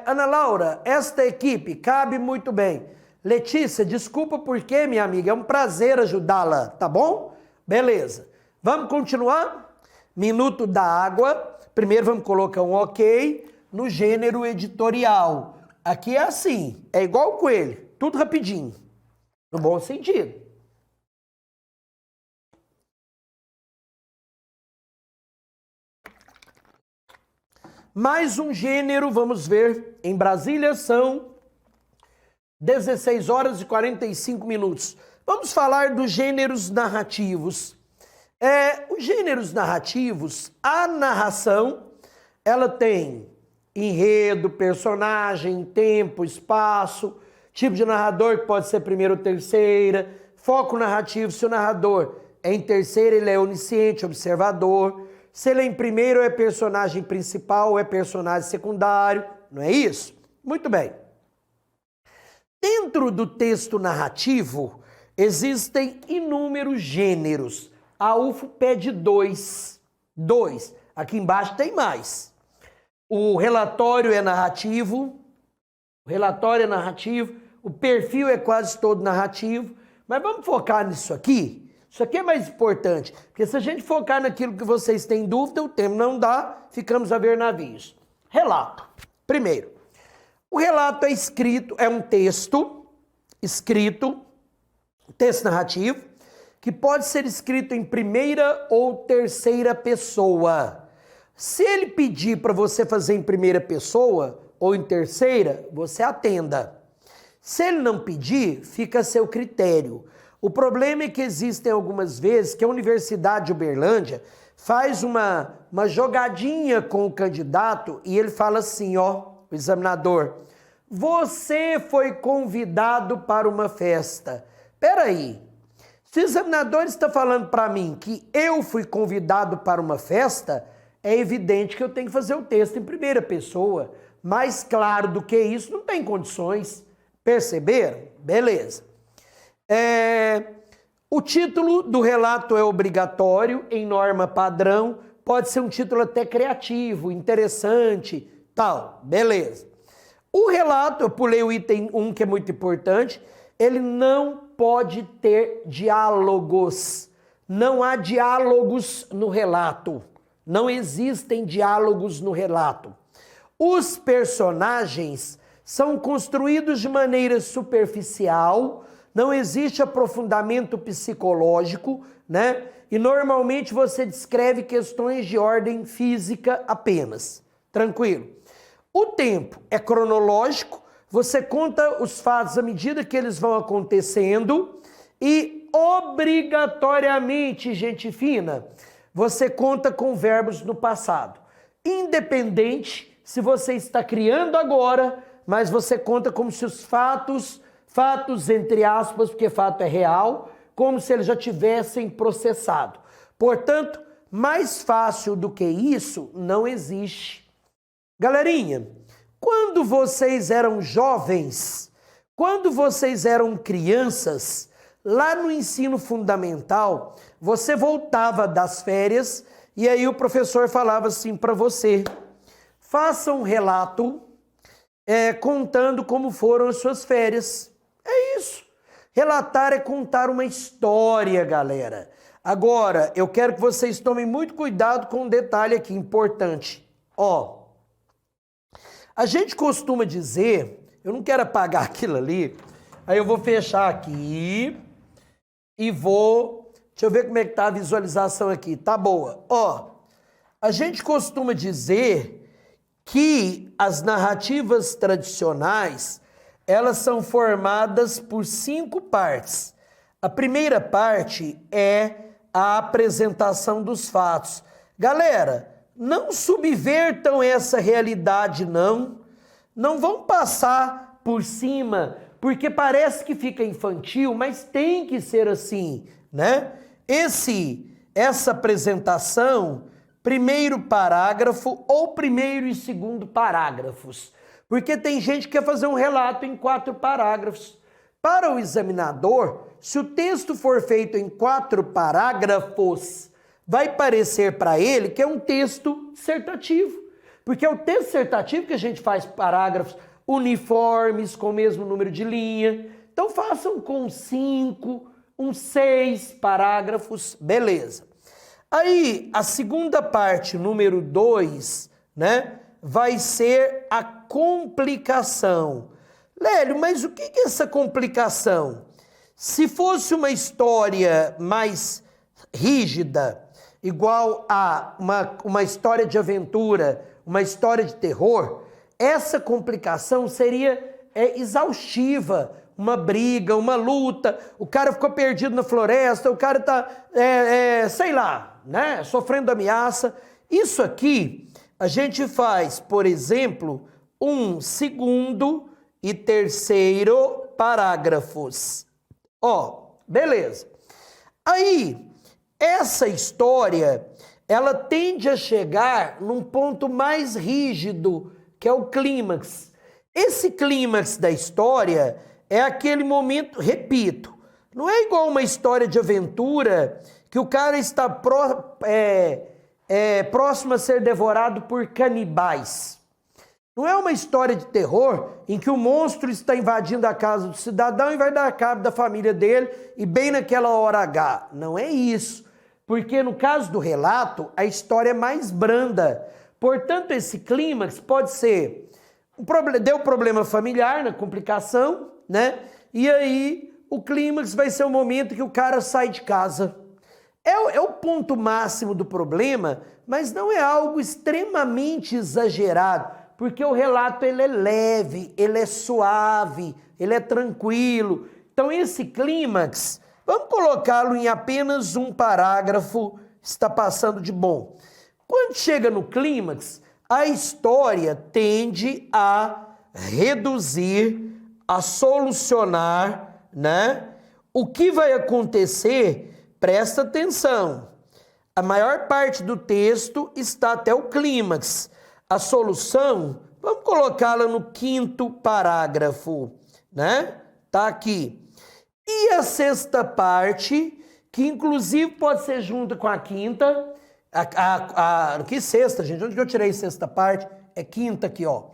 Ana Laura, esta equipe cabe muito bem. Letícia, desculpa porque, minha amiga, é um prazer ajudá-la, tá bom? Beleza. Vamos continuar? Minuto da água. Primeiro vamos colocar um ok no gênero editorial. Aqui é assim, é igual o coelho, tudo rapidinho, no bom sentido. Mais um gênero, vamos ver, em Brasília são 16 horas e 45 minutos. Vamos falar dos gêneros narrativos. Os gêneros narrativos, a narração, ela tem enredo, personagem, tempo, espaço, tipo de narrador que pode ser primeira ou terceira, foco narrativo, se o narrador é em terceira, ele é onisciente, observador, se ele é em primeiro, é personagem principal ou é personagem secundário, não é isso? Muito bem. Dentro do texto narrativo, existem inúmeros gêneros. A UFO pede 2. Aqui embaixo tem mais. O relatório é narrativo. O perfil é quase todo narrativo. Mas vamos focar nisso aqui. Isso aqui é mais importante. Porque se a gente focar naquilo que vocês têm dúvida, o tempo não dá, ficamos a ver navios. Relato. Primeiro, o relato é escrito, é um texto escrito, texto narrativo, que pode ser escrito em primeira ou terceira pessoa. Se ele pedir para você fazer em primeira pessoa ou em terceira, você atenda. Se ele não pedir, fica a seu critério. O problema é que existem algumas vezes que a Universidade de Uberlândia faz uma jogadinha com o candidato e ele fala assim, ó, o examinador, você foi convidado para uma festa. Peraí, se o examinador está falando para mim que eu fui convidado para uma festa, é evidente que eu tenho que fazer o texto em primeira pessoa. Mais claro do que isso, não tem condições. Perceberam? Beleza. O título do relato é obrigatório, em norma padrão, pode ser um título até criativo, interessante, tal, beleza. O relato, eu pulei o item 1, que é muito importante, ele não pode ter diálogos. Não há diálogos no relato. Não existem diálogos no relato. Os personagens são construídos de maneira superficial, não existe aprofundamento psicológico, né? E normalmente você descreve questões de ordem física apenas. Tranquilo. O tempo é cronológico, você conta os fatos à medida que eles vão acontecendo e obrigatoriamente, gente fina, você conta com verbos no passado. Independente se você está criando agora, mas você conta como se os fatos entre aspas, porque fato é real, como se eles já tivessem processado. Portanto, mais fácil do que isso não existe. Galerinha, quando vocês eram jovens, quando vocês eram crianças, lá no ensino fundamental, você voltava das férias e aí o professor falava assim para você: faça um relato contando como foram as suas férias. É isso. Relatar é contar uma história, galera. Agora, eu quero que vocês tomem muito cuidado com um detalhe aqui importante. Ó, a gente costuma dizer, eu não quero apagar aquilo ali, aí eu vou fechar aqui e vou, deixa eu ver como é que tá a visualização aqui, tá boa. Ó, a gente costuma dizer que as narrativas tradicionais, elas são formadas por 5 partes. A primeira parte é a apresentação dos fatos. Galera, não subvertam essa realidade, não. Não vão passar por cima, porque parece que fica infantil, mas tem que ser assim, né? Essa apresentação, primeiro parágrafo ou primeiro e segundo parágrafos. Porque tem gente que quer fazer um relato em 4 parágrafos. Para o examinador, se o texto for feito em 4 parágrafos, vai parecer para ele que é um texto dissertativo. Porque é o texto dissertativo que a gente faz parágrafos uniformes, com o mesmo número de linha. Então façam com 5, 6 parágrafos, beleza. Aí, a segunda parte, número 2, né? Vai ser a complicação. Lélio, mas o que é essa complicação? Se fosse uma história mais rígida, igual a uma história de aventura, uma história de terror, essa complicação seria exaustiva. Uma briga, uma luta, o cara ficou perdido na floresta, o cara está, sei lá, né, sofrendo ameaça. Isso aqui a gente faz, por exemplo, 1, 2 e 3º parágrafos. Ó, beleza. Aí, essa história, ela tende a chegar num ponto mais rígido, que é o clímax. Esse clímax da história é aquele momento, repito, não é igual uma história de aventura que o cara está próximo a ser devorado por canibais. Não é uma história de terror em que o monstro está invadindo a casa do cidadão e vai dar cabo da família dele e bem naquela hora H. Não é isso. Porque no caso do relato, a história é mais branda. Portanto, esse clímax pode ser, deu problema familiar na complicação, né? E aí o clímax vai ser o momento que o cara sai de casa. É o ponto máximo do problema, mas não é algo extremamente exagerado, porque o relato ele é leve, ele é suave, ele é tranquilo. Então esse clímax, vamos colocá-lo em apenas 1 parágrafo, está passando de bom. Quando chega no clímax, a história tende a reduzir, a solucionar, né? O que vai acontecer? Presta atenção, a maior parte do texto está até o clímax. A solução, vamos colocá-la no 5º parágrafo, né? Tá aqui. E a 6ª parte que inclusive pode ser junto com a quinta, que sexta, gente? Onde que eu tirei sexta parte? É quinta aqui, ó.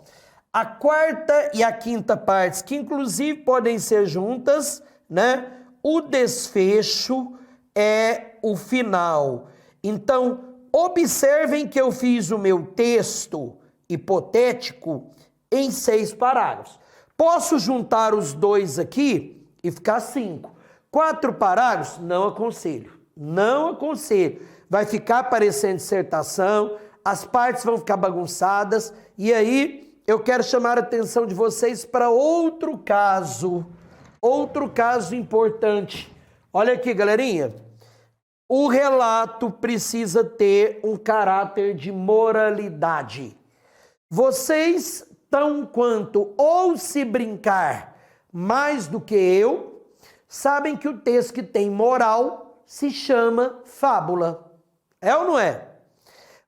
A quarta e a quinta partes, que inclusive podem ser juntas, né? O desfecho é o final. Então, observem que eu fiz o meu texto hipotético em 6 parágrafos. Posso juntar os dois aqui e ficar 5. 4 parágrafos? Não aconselho. Não aconselho. Vai ficar parecendo dissertação, as partes vão ficar bagunçadas, e aí eu quero chamar a atenção de vocês para outro caso importante. Olha aqui, galerinha. O relato precisa ter um caráter de moralidade. Vocês, tão quanto ou se brincar mais do que eu, sabem que o texto que tem moral se chama fábula. É ou não é?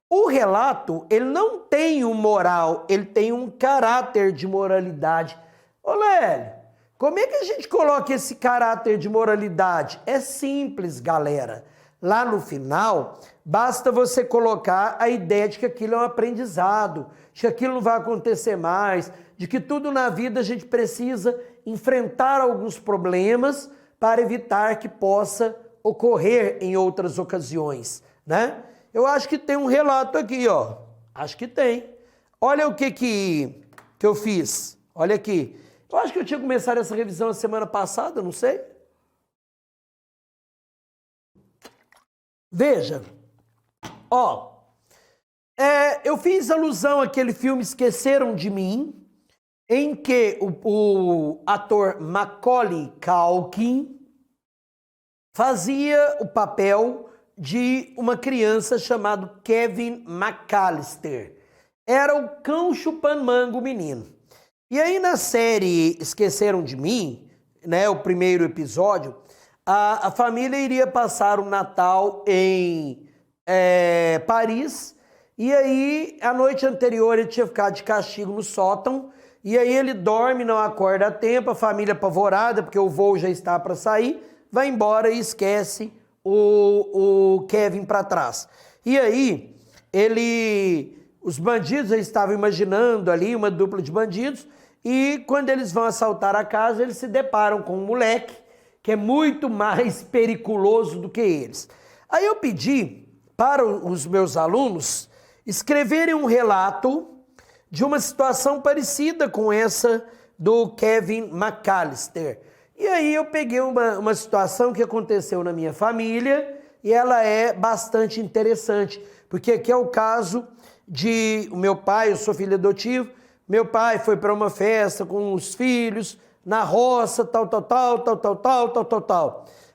O relato, ele não tem um moral, ele tem um caráter de moralidade. Ô Lélio, como é que a gente coloca esse caráter de moralidade? É simples, galera. Lá no final, basta você colocar a ideia de que aquilo é um aprendizado, de que aquilo não vai acontecer mais, de que tudo na vida a gente precisa enfrentar alguns problemas para evitar que possa ocorrer em outras ocasiões, né? Eu acho que tem um relato aqui, ó. Acho que tem. Olha o que eu fiz. Olha aqui. Eu acho que eu tinha começado essa revisão a semana passada, não sei. Veja, ó, eu fiz alusão àquele filme Esqueceram de Mim, em que o ator Macaulay Culkin fazia o papel de uma criança chamada Kevin McAllister. Era o cão chupando manga, o menino. E aí na série Esqueceram de Mim, né, o primeiro episódio, a família iria passar o Natal em Paris, e aí a noite anterior ele tinha ficado de castigo no sótão, e aí ele dorme, não acorda a tempo, a família apavorada, porque o voo já está para sair, vai embora e esquece o Kevin para trás. E aí os bandidos estavam imaginando ali uma dupla de bandidos, e quando eles vão assaltar a casa, eles se deparam com um moleque que é muito mais periculoso do que eles. Aí eu pedi para os meus alunos escreverem um relato de uma situação parecida com essa do Kevin McAllister. E aí eu peguei uma situação que aconteceu na minha família e ela é bastante interessante, porque aqui é o caso de o meu pai, eu sou filho adotivo, meu pai foi para uma festa com os filhos, na roça, tal.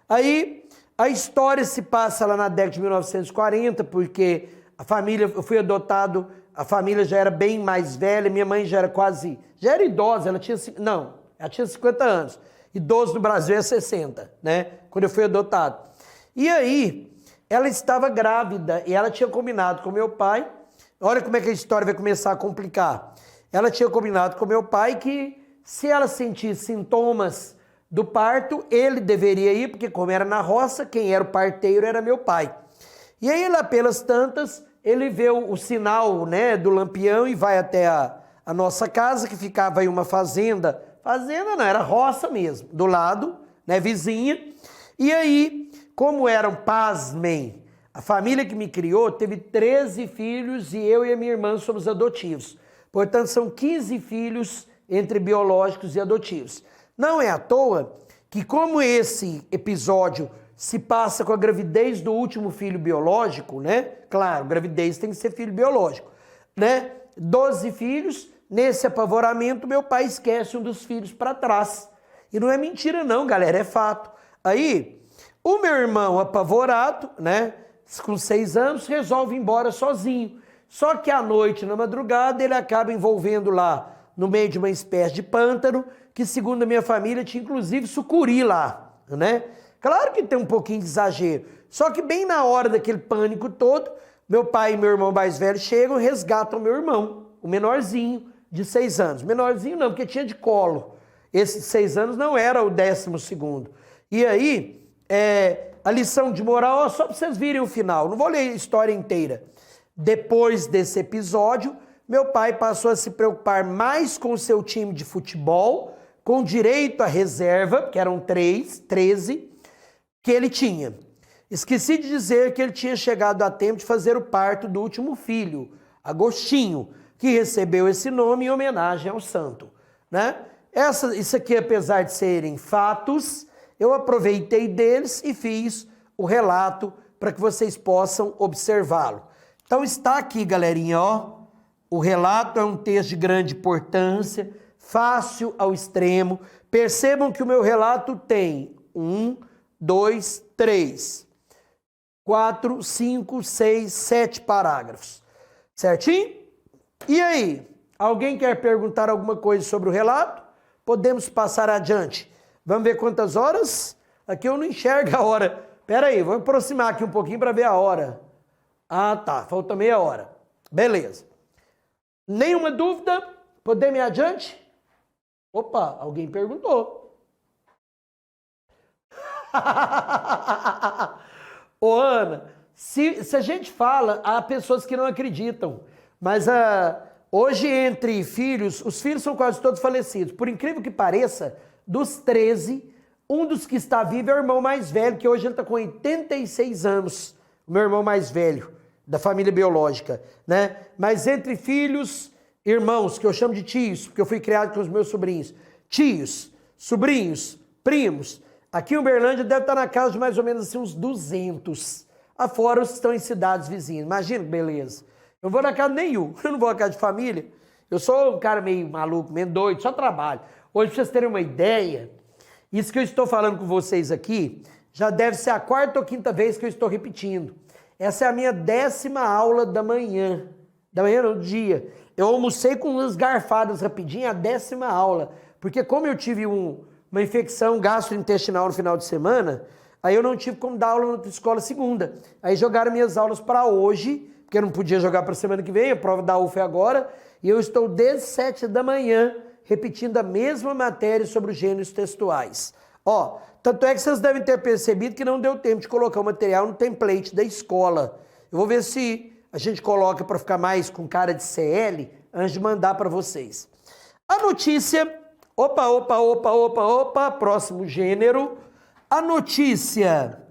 Aí a história se passa lá na década de 1940, porque a família, eu fui adotado, a família já era bem mais velha, minha mãe já era idosa, ela tinha 50 anos. Idoso no Brasil é 60, né? Quando eu fui adotado. E aí, ela estava grávida e ela tinha combinado com meu pai, olha como é que a história vai começar a complicar. Ela tinha combinado com meu pai que se ela sentisse sintomas do parto, ele deveria ir, porque como era na roça, quem era o parteiro era meu pai. E aí, lá pelas tantas, ele vê o sinal, né, do lampião e vai até a nossa casa, que ficava em uma fazenda. Fazenda não, era roça mesmo, do lado, né, vizinha. E aí, como eram, pasmem, a família que me criou teve 13 filhos e eu e a minha irmã somos adotivos. Portanto, são 15 filhos entre biológicos e adotivos. Não é à toa que, como esse episódio se passa com a gravidez do último filho biológico, né? Claro, gravidez tem que ser filho biológico, né? 12 filhos, nesse apavoramento, meu pai esquece um dos filhos para trás. E não é mentira não, galera, é fato. Aí, o meu irmão apavorado, né? Com 6 anos, resolve ir embora sozinho. Só que à noite, na madrugada, ele acaba envolvendo lá no meio de uma espécie de pântano, que segundo a minha família tinha inclusive sucuri lá, né? Claro que tem um pouquinho de exagero, só que bem na hora daquele pânico todo, meu pai e meu irmão mais velho chegam e resgatam meu irmão, o menorzinho, de 6 anos. Menorzinho não, porque tinha de colo. Esse de 6 anos não era o 12º. E aí, a lição de moral, ó, só para vocês virem o final, não vou ler a história inteira. Depois desse episódio, meu pai passou a se preocupar mais com o seu time de futebol, com direito à reserva, que eram 13, que ele tinha. Esqueci de dizer que ele tinha chegado a tempo de fazer o parto do último filho, Agostinho, que recebeu esse nome em homenagem ao santo, né? Isso aqui, apesar de serem fatos, eu aproveitei deles e fiz o relato para que vocês possam observá-lo. Então está aqui, galerinha, ó. O relato é um texto de grande importância, fácil ao extremo. Percebam que o meu relato tem 1, 2, 3, 4, 5, 6, 7 parágrafos. Certinho? E aí? Alguém quer perguntar alguma coisa sobre o relato? Podemos passar adiante. Vamos ver quantas horas? Aqui eu não enxergo a hora. Pera aí, vou aproximar aqui um pouquinho para ver a hora. Ah, tá. Falta meia hora. Beleza. Nenhuma dúvida? Podemos ir adiante? Opa, alguém perguntou. Ô, Ana, se a gente fala, há pessoas que não acreditam, mas hoje entre filhos, os filhos são quase todos falecidos. Por incrível que pareça, dos 13, um dos que está vivo é o irmão mais velho, que hoje ele está com 86 anos, o meu irmão mais velho, da família biológica, né? Mas entre filhos, irmãos, que eu chamo de tios, porque eu fui criado com os meus sobrinhos, tios, sobrinhos, primos, aqui em Uberlândia deve estar na casa de mais ou menos assim, uns 200, afora os que estão em cidades vizinhas. Imagina que beleza. Eu não vou na casa nenhum, eu não vou na casa de família, eu sou um cara meio maluco, meio doido, só trabalho. Hoje, para vocês terem uma ideia, isso que eu estou falando com vocês aqui, já deve ser a 4ª ou 5ª vez que eu estou repetindo. Essa é a minha 10ª aula da manhã não, do dia. Eu almocei com umas garfadas rapidinho, a 10ª aula, porque como eu tive uma infecção gastrointestinal no final de semana, aí eu não tive como dar aula na outra escola segunda. Aí jogaram minhas aulas para hoje, porque eu não podia jogar para a semana que vem, a prova da UF é agora, e eu estou desde 7 da manhã repetindo a mesma matéria sobre os gêneros textuais. Ó, tanto é que vocês devem ter percebido que não deu tempo de colocar o material no template da escola. Eu vou ver se a gente coloca para ficar mais com cara de CL antes de mandar para vocês. A notícia, próximo gênero. A notícia,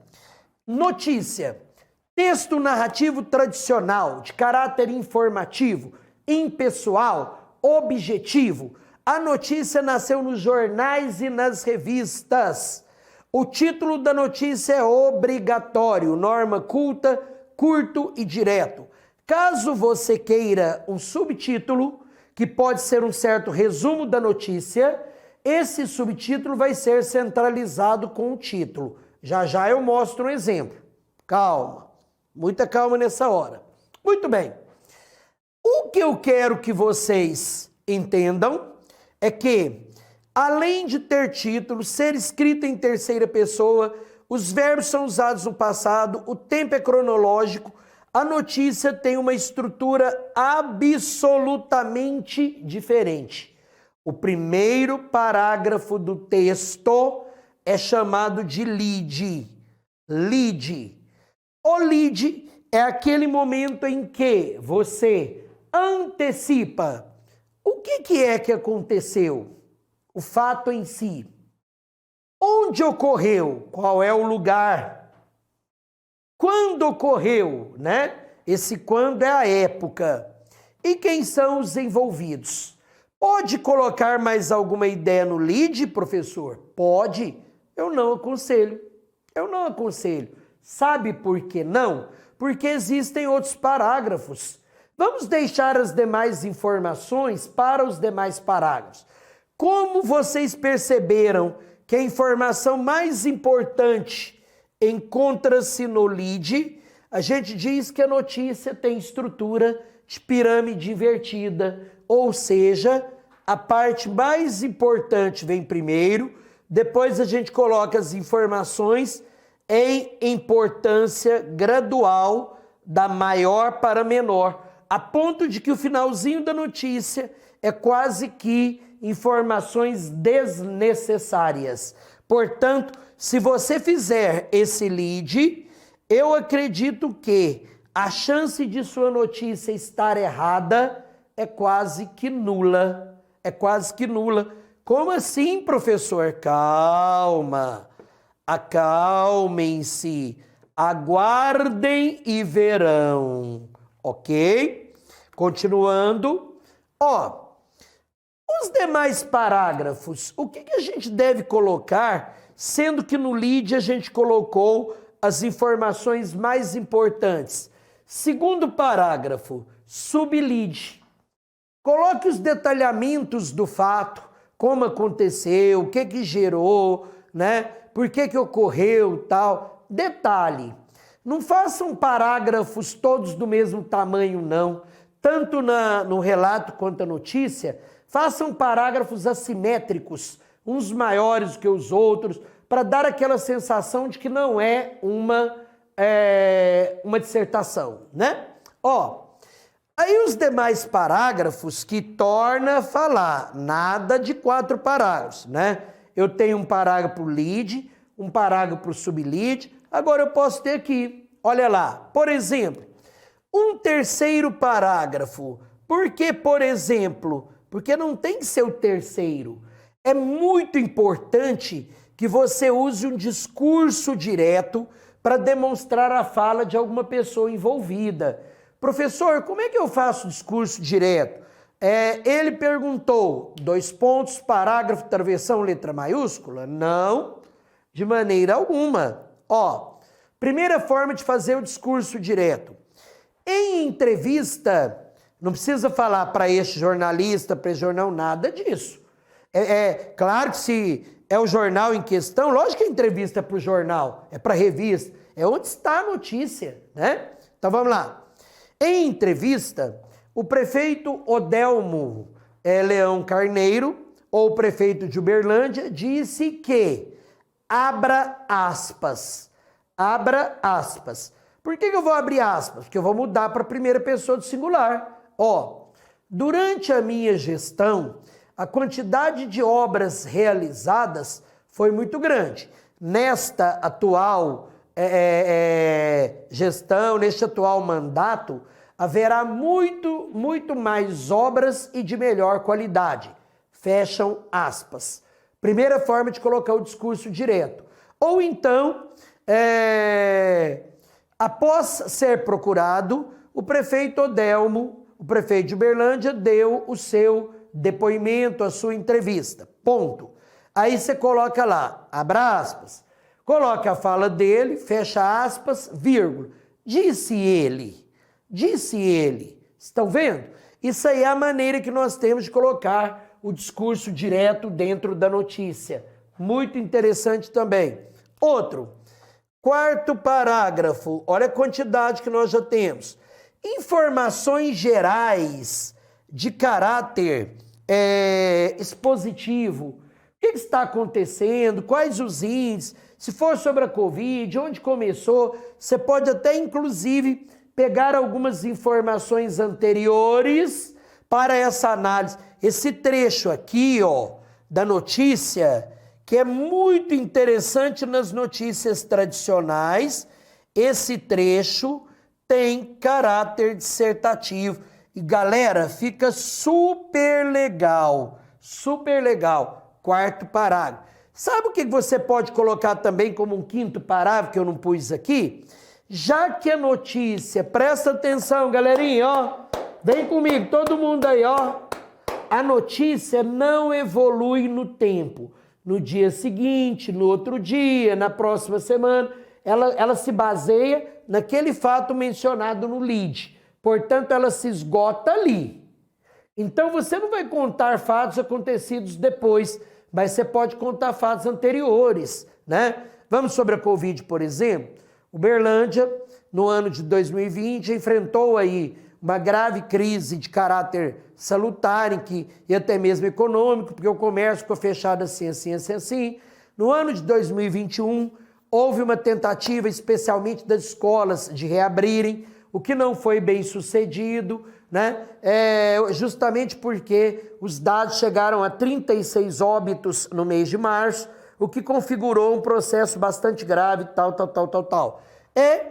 texto narrativo tradicional, de caráter informativo, impessoal, objetivo. A notícia nasceu nos jornais e nas revistas. O título da notícia é obrigatório, norma culta, curto e direto. Caso você queira um subtítulo, que pode ser um certo resumo da notícia, esse subtítulo vai ser centralizado com o título. Já já eu mostro um exemplo. Calma, muita calma nessa hora. Muito bem. O que eu quero que vocês entendam é que, além de ter título, ser escrito em terceira pessoa, os verbos são usados no passado, o tempo é cronológico, a notícia tem uma estrutura absolutamente diferente. O primeiro parágrafo do texto é chamado de lead. Lead. O lead é aquele momento em que você antecipa. O que é que aconteceu? O fato em si. Onde ocorreu? Qual é o lugar? Quando ocorreu, né? Esse quando é a época. E quem são os envolvidos? Pode colocar mais alguma ideia no lead, professor? Pode. Eu não aconselho. Sabe por que não? Porque existem outros parágrafos. Vamos deixar as demais informações para os demais parágrafos. Como vocês perceberam que a informação mais importante encontra-se no lead, a gente diz que a notícia tem estrutura de pirâmide invertida, ou seja, a parte mais importante vem primeiro, depois a gente coloca as informações em importância gradual da maior para menor, a ponto de que o finalzinho da notícia é quase que informações desnecessárias. Portanto, se você fizer esse lead, eu acredito que a chance de sua notícia estar errada é quase que nula. É quase que nula. Como assim, professor? Calma. Acalmem-se. Aguardem e verão. Ok? Continuando. Ó, os demais parágrafos, o que a gente deve colocar, sendo que no lead a gente colocou as informações mais importantes? Segundo parágrafo, sublead. Coloque os detalhamentos do fato, como aconteceu, o que gerou, né? Por que ocorreu, tal. Detalhe. Não façam parágrafos todos do mesmo tamanho, não. Tanto no relato quanto na notícia, façam parágrafos assimétricos, uns maiores que os outros, para dar aquela sensação de que não é uma dissertação, né? Ó, aí os demais parágrafos que torna a falar, nada de 4 parágrafos, né? Eu tenho um parágrafo para o lead, um parágrafo para o sublead, agora eu posso ter aqui, olha lá, por exemplo, um terceiro parágrafo. Por que, por exemplo? Porque não tem que ser o terceiro. É muito importante que você use um discurso direto para demonstrar a fala de alguma pessoa envolvida. Professor, como é que eu faço discurso direto? Ele perguntou, 2 pontos, parágrafo, travessão, letra maiúscula? Não, de maneira alguma. Ó, primeira forma de fazer o discurso direto. Em entrevista, não precisa falar para este jornalista, para esse jornal, nada disso. Claro que se é o jornal em questão, lógico que a entrevista é para o jornal, é para a revista, é onde está a notícia, né? Então vamos lá. Em entrevista, o prefeito Odelmo Leão Carneiro, ou o prefeito de Uberlândia, disse que, abra aspas. Por que eu vou abrir aspas? Porque eu vou mudar para a primeira pessoa do singular. Ó, durante a minha gestão, a quantidade de obras realizadas foi muito grande. Nesta atual gestão, neste atual mandato, haverá muito mais obras e de melhor qualidade. Fecham aspas. Primeira forma de colocar o discurso direto. Ou então, após ser procurado, o prefeito Odelmo, o prefeito de Uberlândia, deu o seu depoimento, a sua entrevista. Ponto. Aí você coloca lá, abra aspas, coloca a fala dele, fecha aspas, vírgula. Disse ele. Estão vendo? Isso aí é a maneira que nós temos de colocar o discurso direto dentro da notícia. Muito interessante também. Outro, 4º parágrafo, olha a quantidade que nós já temos. Informações gerais de caráter expositivo. O que está acontecendo? Quais os índices? Se for sobre a Covid, onde começou? Você pode até, inclusive, pegar algumas informações anteriores para essa análise. Esse trecho aqui, ó, da notícia, que é muito interessante nas notícias tradicionais, esse trecho tem caráter dissertativo. E galera, fica super legal, 4º parágrafo. Sabe o que você pode colocar também como um 5º parágrafo que eu não pus aqui? Já que a notícia, presta atenção galerinha, ó, vem comigo, todo mundo aí, ó. A notícia não evolui no tempo. No dia seguinte, no outro dia, na próxima semana, ela se baseia naquele fato mencionado no lead. Portanto, ela se esgota ali. Então, você não vai contar fatos acontecidos depois, mas você pode contar fatos anteriores, né? Vamos sobre a Covid, por exemplo. Uberlândia, no ano de 2020, enfrentou aí uma grave crise de caráter salutar e até mesmo econômico, porque o comércio ficou fechado assim. No ano de 2021, houve uma tentativa, especialmente das escolas, de reabrirem, o que não foi bem sucedido, né? Justamente porque os dados chegaram a 36 óbitos no mês de março, o que configurou um processo bastante grave, tal. É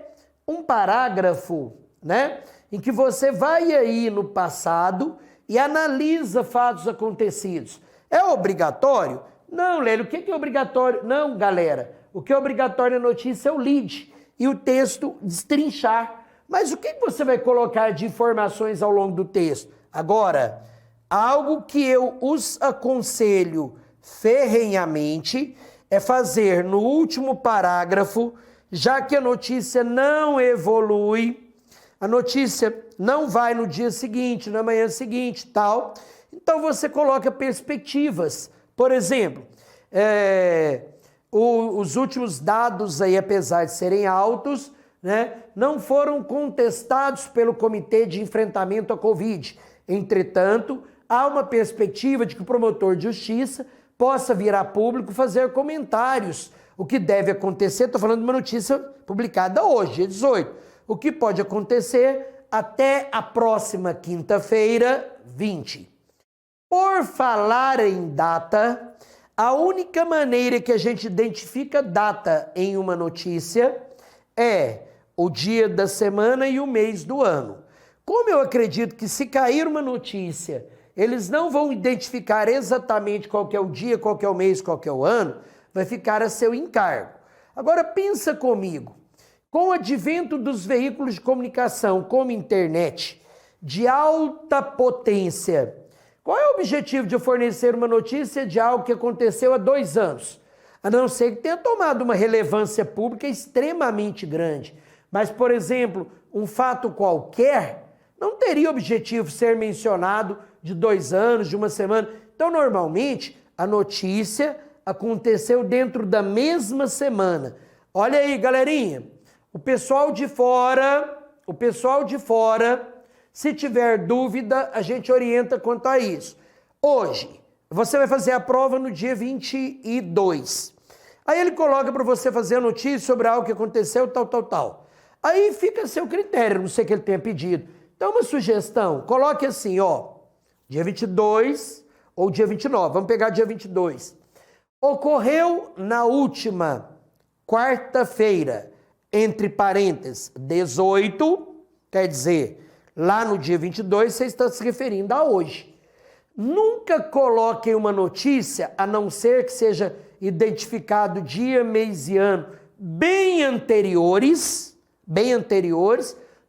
um parágrafo, né, em que você vai aí no passado e analisa fatos acontecidos. É obrigatório? Não, Lélio, o que é obrigatório? Não, galera, o que é obrigatório na notícia é o lead e o texto destrinchar. Mas o que você vai colocar de informações ao longo do texto? Agora, algo que eu os aconselho ferrenhamente é fazer no último parágrafo, já que a notícia não evolui, a notícia não vai no dia seguinte, na manhã seguinte, tal. Então você coloca perspectivas. Por exemplo, os últimos dados aí, apesar de serem altos, né, não foram contestados pelo Comitê de Enfrentamento à Covid. Entretanto, há uma perspectiva de que o promotor de justiça possa vir a público fazer comentários. O que deve acontecer, estou falando de uma notícia publicada hoje, dia 18. O que pode acontecer até a próxima quinta-feira, 20. Por falar em data, a única maneira que a gente identifica data em uma notícia é o dia da semana e o mês do ano. Como eu acredito que se cair uma notícia, eles não vão identificar exatamente qual que é o dia, qual que é o mês, qual que é o ano, vai ficar a seu encargo. Agora pensa comigo, com o advento dos veículos de comunicação como internet, de alta potência, qual é o objetivo de fornecer uma notícia de algo que aconteceu há 2 anos? A não ser que tenha tomado uma relevância pública extremamente grande. Mas, por exemplo, um fato qualquer não teria objetivo ser mencionado de 2 anos, de uma semana. Então, normalmente, a notícia aconteceu dentro da mesma semana. Olha aí, galerinha, o pessoal de fora, se tiver dúvida, a gente orienta quanto a isso. Hoje, você vai fazer a prova no dia 22. Aí ele coloca para você fazer a notícia sobre algo que aconteceu, tal. Aí fica a seu critério, não sei o que ele tenha pedido. Então, uma sugestão, coloque assim, ó, dia 22 ou dia 29, vamos pegar dia 22. Ocorreu na última quarta-feira, entre parênteses, 18, quer dizer, lá no dia 22 você está se referindo a hoje. Nunca coloquem uma notícia, a não ser que seja identificado dia, mês e ano bem anteriores,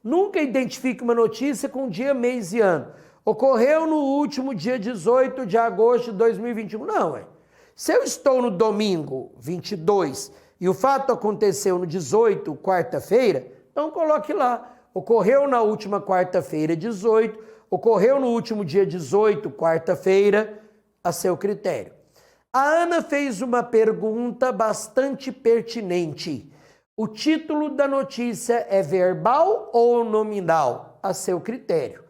nunca identifique uma notícia com dia, mês e ano. Ocorreu no último dia 18 de agosto de 2021. Não, se eu estou no domingo 22 e o fato aconteceu no 18, quarta-feira, então coloque lá. Ocorreu na última quarta-feira, 18, ocorreu no último dia 18, quarta-feira, a seu critério. A Ana fez uma pergunta bastante pertinente. O título da notícia é verbal ou nominal? A seu critério.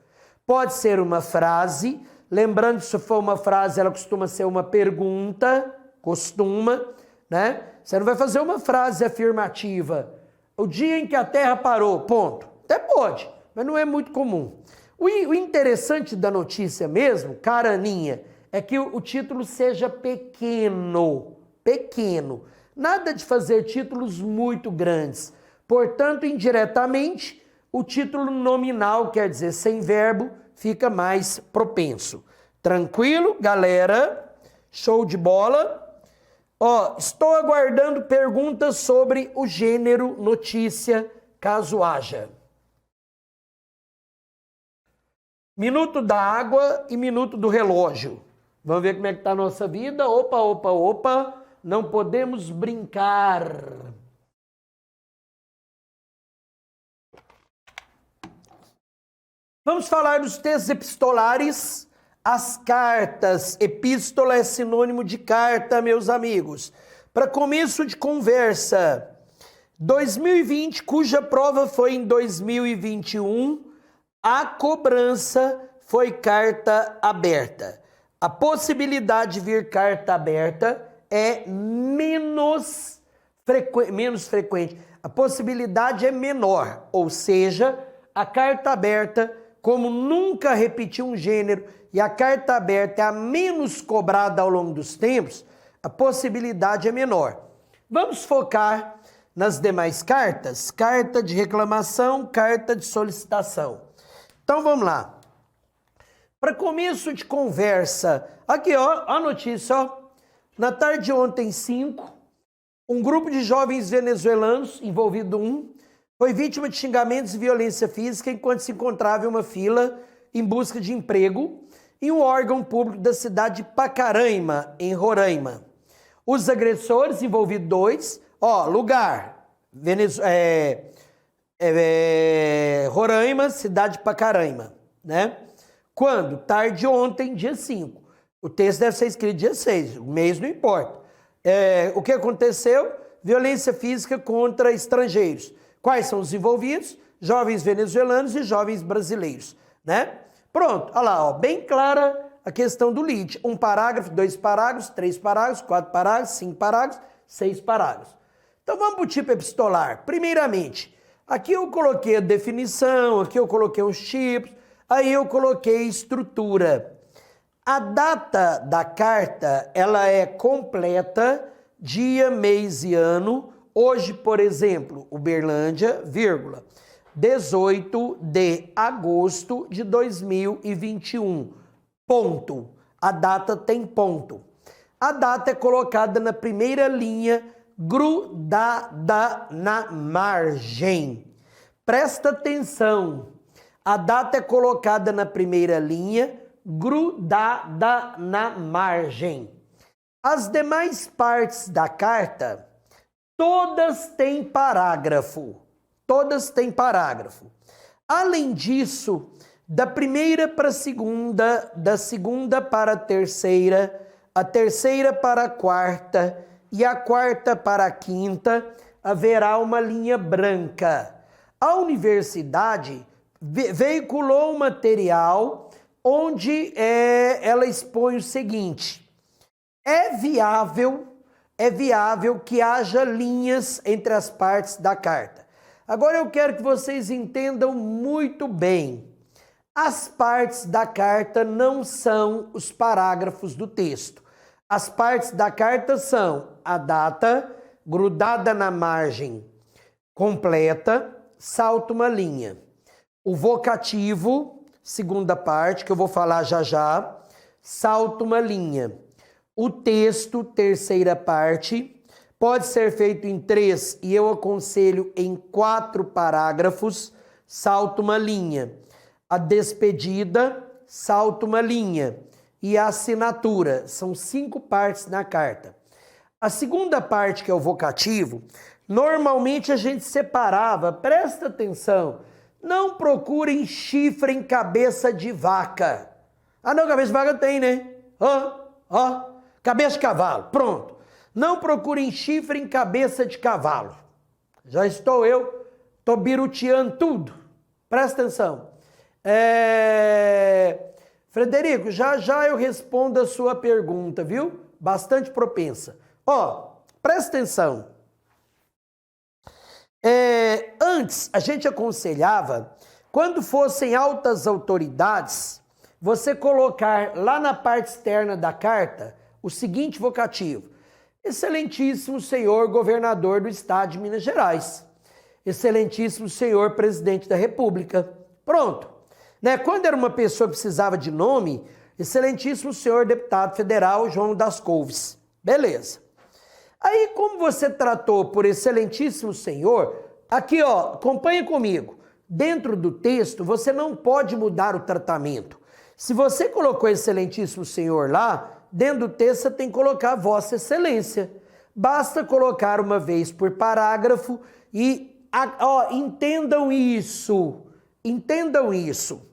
Pode ser uma frase, lembrando que se for uma frase, ela costuma ser uma pergunta, né? Você não vai fazer uma frase afirmativa. O dia em que a Terra parou, ponto. Até pode, mas não é muito comum. O interessante da notícia mesmo, cara Aninha, é que o título seja pequeno. Nada de fazer títulos muito grandes. Portanto, indiretamente, o título nominal, quer dizer, sem verbo, fica mais propenso. Tranquilo, galera? Show de bola? Ó, estou aguardando perguntas sobre o gênero notícia, caso haja. Minuto da água e minuto do relógio. Vamos ver como é que está a nossa vida. Opa. Não podemos brincar. Vamos falar dos textos epistolares. As cartas. Epístola é sinônimo de carta, meus amigos. Para começo de conversa, 2020, cuja prova foi em 2021, a cobrança foi carta aberta. A possibilidade de vir carta aberta é menos frequente. A possibilidade é menor, ou seja, a carta aberta, como nunca repetiu um gênero, e a carta aberta é a menos cobrada ao longo dos tempos, a possibilidade é menor. Vamos focar nas demais cartas, carta de reclamação, carta de solicitação. Então vamos lá. Para começo de conversa, aqui ó, a notícia, ó. Na tarde de ontem, 5, um grupo de jovens venezuelanos, envolvido foi vítima de xingamentos e violência física enquanto se encontrava em uma fila em busca de emprego em um órgão público da cidade de Pacaraima, em Roraima. Os agressores, envolvidos 2, ó, lugar, Roraima, cidade de Pacaraima, né? Quando? Tarde de ontem, dia 5. O texto deve ser escrito dia 6, o mês não importa. O que aconteceu? Violência física contra estrangeiros. Quais são os envolvidos? Jovens venezuelanos e jovens brasileiros, né? Pronto, olha lá, ó, bem clara a questão do lead. 1 parágrafo, 2 parágrafos, 3 parágrafos, 4 parágrafos, 5 parágrafos, 6 parágrafos. Então vamos para o tipo epistolar. Primeiramente, aqui eu coloquei a definição, aqui eu coloquei os tipos, aí eu coloquei estrutura. A data da carta, ela é completa, dia, mês e ano. Hoje, por exemplo, Uberlândia, vírgula, 18 de agosto de 2021. Ponto. A data tem ponto. A data é colocada na primeira linha, grudada na margem. Presta atenção. A data é colocada na primeira linha, grudada na margem. As demais partes da carta, todas têm parágrafo. Todas têm parágrafo. Além disso, da primeira para a segunda, da segunda para a terceira para a quarta e a quarta para a quinta, haverá uma linha branca. A universidade veiculou um material onde ela expõe o seguinte: é viável que haja linhas entre as partes da carta. Agora eu quero que vocês entendam muito bem. As partes da carta não são os parágrafos do texto. As partes da carta são a data, grudada na margem completa, salta uma linha. O vocativo, segunda parte, que eu vou falar já já, salta uma linha. O texto, terceira parte, pode ser feito em 3 e eu aconselho em 4 parágrafos, salta uma linha. A despedida, salta uma linha. E a assinatura, são 5 partes na carta. A segunda parte, que é o vocativo, normalmente a gente separava, presta atenção, não procurem chifre em cabeça de vaca. Ah não, cabeça de vaca tem, né? Cabeça de cavalo, pronto. Não procurem chifre em cabeça de cavalo. Já estou biruteando tudo. Presta atenção. Frederico, já eu respondo a sua pergunta, viu? Bastante propensa. Presta atenção. Antes, a gente aconselhava, quando fossem altas autoridades, você colocar lá na parte externa da carta o seguinte vocativo: Excelentíssimo senhor governador do estado de Minas Gerais. Excelentíssimo senhor presidente da República. Pronto. Né? Quando era uma pessoa que precisava de nome, Excelentíssimo senhor deputado federal João das Couves. Beleza. Aí, como você tratou por Excelentíssimo senhor, aqui acompanha comigo. Dentro do texto, você não pode mudar o tratamento. Se você colocou Excelentíssimo senhor lá, dentro do texto você tem que colocar Vossa Excelência. Basta colocar uma vez por parágrafo e, entendam isso. Entendam isso.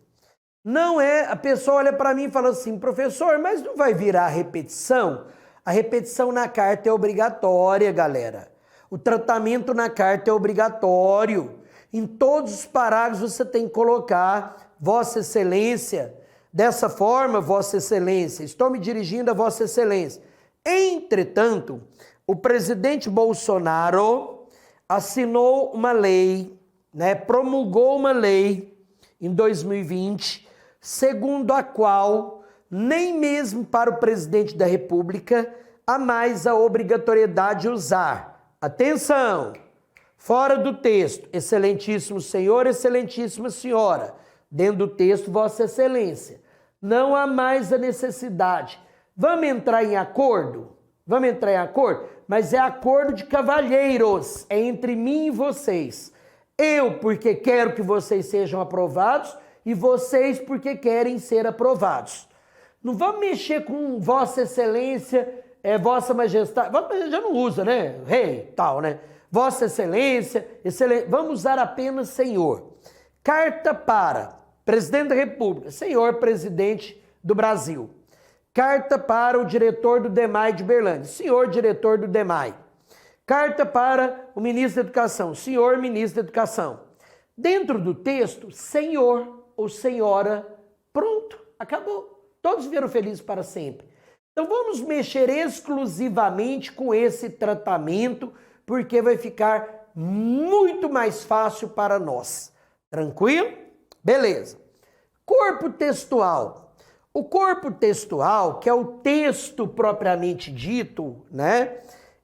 Não é, a pessoa olha para mim e fala assim: professor, mas não vai virar repetição? A repetição na carta é obrigatória, galera. O tratamento na carta é obrigatório. Em todos os parágrafos você tem que colocar Vossa Excelência. Dessa forma, Vossa Excelência, estou me dirigindo a Vossa Excelência. Entretanto, o presidente Bolsonaro assinou uma lei, promulgou uma lei em 2020, segundo a qual nem mesmo para o presidente da República há mais a obrigatoriedade de usar. Atenção! Fora do texto, excelentíssimo senhor, excelentíssima senhora. Dentro do texto, vossa excelência. Não há mais a necessidade. Vamos entrar em acordo? Vamos entrar em acordo? Mas é acordo de cavalheiros, é entre mim e vocês. Eu, porque quero que vocês sejam aprovados, e vocês, porque querem ser aprovados. Não vamos mexer com vossa excelência, vossa majestade, já não usa, né? Rei, tal, né? Vossa excelência, vamos usar apenas senhor. Carta para presidente da República, senhor presidente do Brasil. Carta para o diretor do DEMAI de Berlândia, senhor diretor do DEMAI. Carta para o ministro da Educação, senhor ministro da Educação. Dentro do texto, senhor ou senhora, pronto, acabou. Todos viram felizes para sempre. Então vamos mexer exclusivamente com esse tratamento, porque vai ficar muito mais fácil para nós. Tranquilo? Beleza. Corpo textual. O corpo textual, que é o texto propriamente dito, né?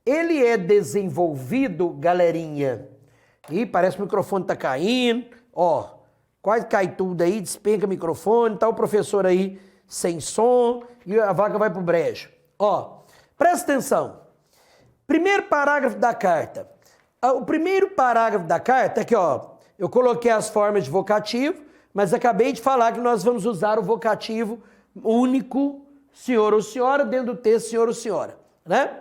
Ele é desenvolvido, galerinha. Ih, parece que o microfone tá caindo. Ó, quase cai tudo aí, despenca o microfone, tá o professor aí sem som e a vaca vai pro brejo. Ó, presta atenção. Primeiro parágrafo da carta. O primeiro parágrafo da carta, aqui ó, eu coloquei as formas de vocativo, mas acabei de falar que nós vamos usar o vocativo único, senhor ou senhora, dentro do texto, senhor ou senhora, né?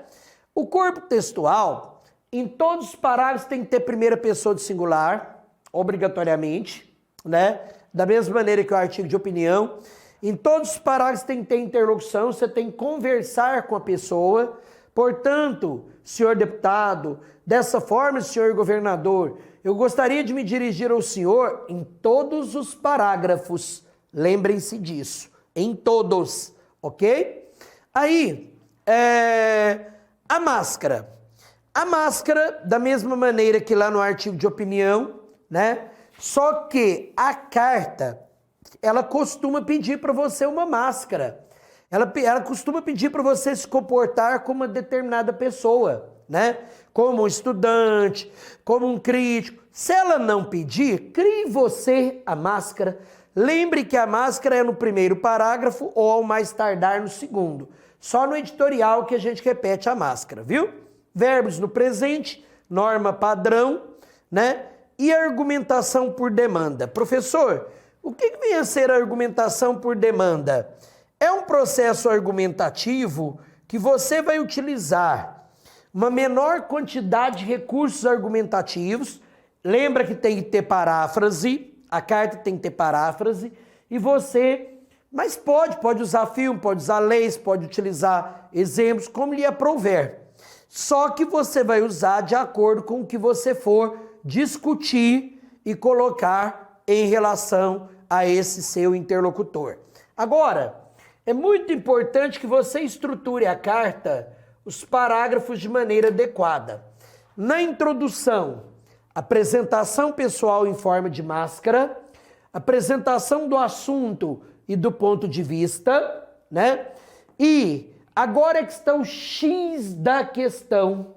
O corpo textual, em todos os parágrafos tem que ter primeira pessoa do singular, obrigatoriamente, né? Da mesma maneira que o artigo de opinião. Em todos os parágrafos tem que ter interlocução, você tem que conversar com a pessoa. Portanto, senhor deputado, dessa forma, senhor governador, eu gostaria de me dirigir ao senhor em todos os parágrafos. Lembrem-se disso, em todos, ok? Aí, a máscara. A máscara, da mesma maneira que lá no artigo de opinião, né? Só que a carta, ela costuma pedir para você uma máscara. Ela costuma pedir para você se comportar como uma determinada pessoa, né? Como um estudante, como um crítico. Se ela não pedir, crie você a máscara. Lembre que a máscara é no primeiro parágrafo ou ao mais tardar no segundo. Só no editorial que a gente repete a máscara, viu? Verbos no presente, norma padrão, né? E argumentação por demanda. Professor, o que vem a ser a argumentação por demanda? É um processo argumentativo que você vai utilizar uma menor quantidade de recursos argumentativos. Lembra que tem que ter paráfrase, a carta tem que ter paráfrase, e você, mas pode usar filme, pode usar leis, pode utilizar exemplos, como lhe aprouver. Só que você vai usar de acordo com o que você for discutir e colocar em relação a esse seu interlocutor. Agora, é muito importante que você estruture a carta, os parágrafos de maneira adequada. Na introdução, apresentação pessoal em forma de máscara, apresentação do assunto e do ponto de vista, né? E agora é que está o X da questão.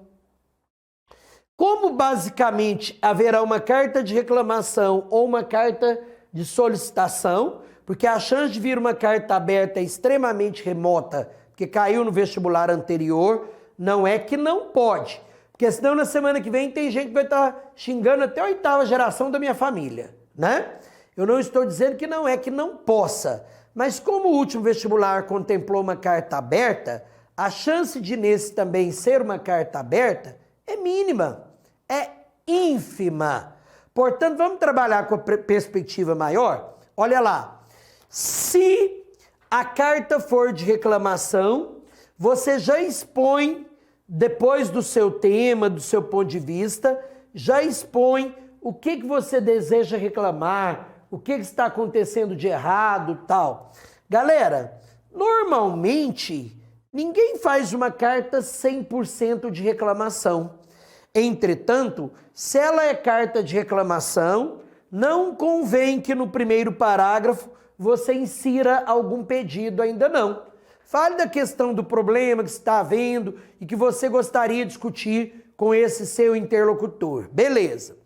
Como basicamente haverá uma carta de reclamação ou uma carta de solicitação, porque a chance de vir uma carta aberta é extremamente remota, porque caiu no vestibular anterior, não é que não pode. Porque senão na semana que vem tem gente que vai estar xingando até a 8ª geração da minha família, né? Eu não estou dizendo que não é que não possa, mas como o último vestibular contemplou uma carta aberta, a chance de nesse também ser uma carta aberta é mínima, é ínfima. Portanto, vamos trabalhar com a perspectiva maior? Olha lá. Se a carta for de reclamação, você já expõe, depois do seu tema, do seu ponto de vista, já expõe o que você deseja reclamar, o que está acontecendo de errado, tal. Galera, normalmente, ninguém faz uma carta 100% de reclamação. Entretanto, se ela é carta de reclamação, não convém que no primeiro parágrafo você insira algum pedido, ainda não. Fale da questão do problema que está havendo e que você gostaria de discutir com esse seu interlocutor. Beleza.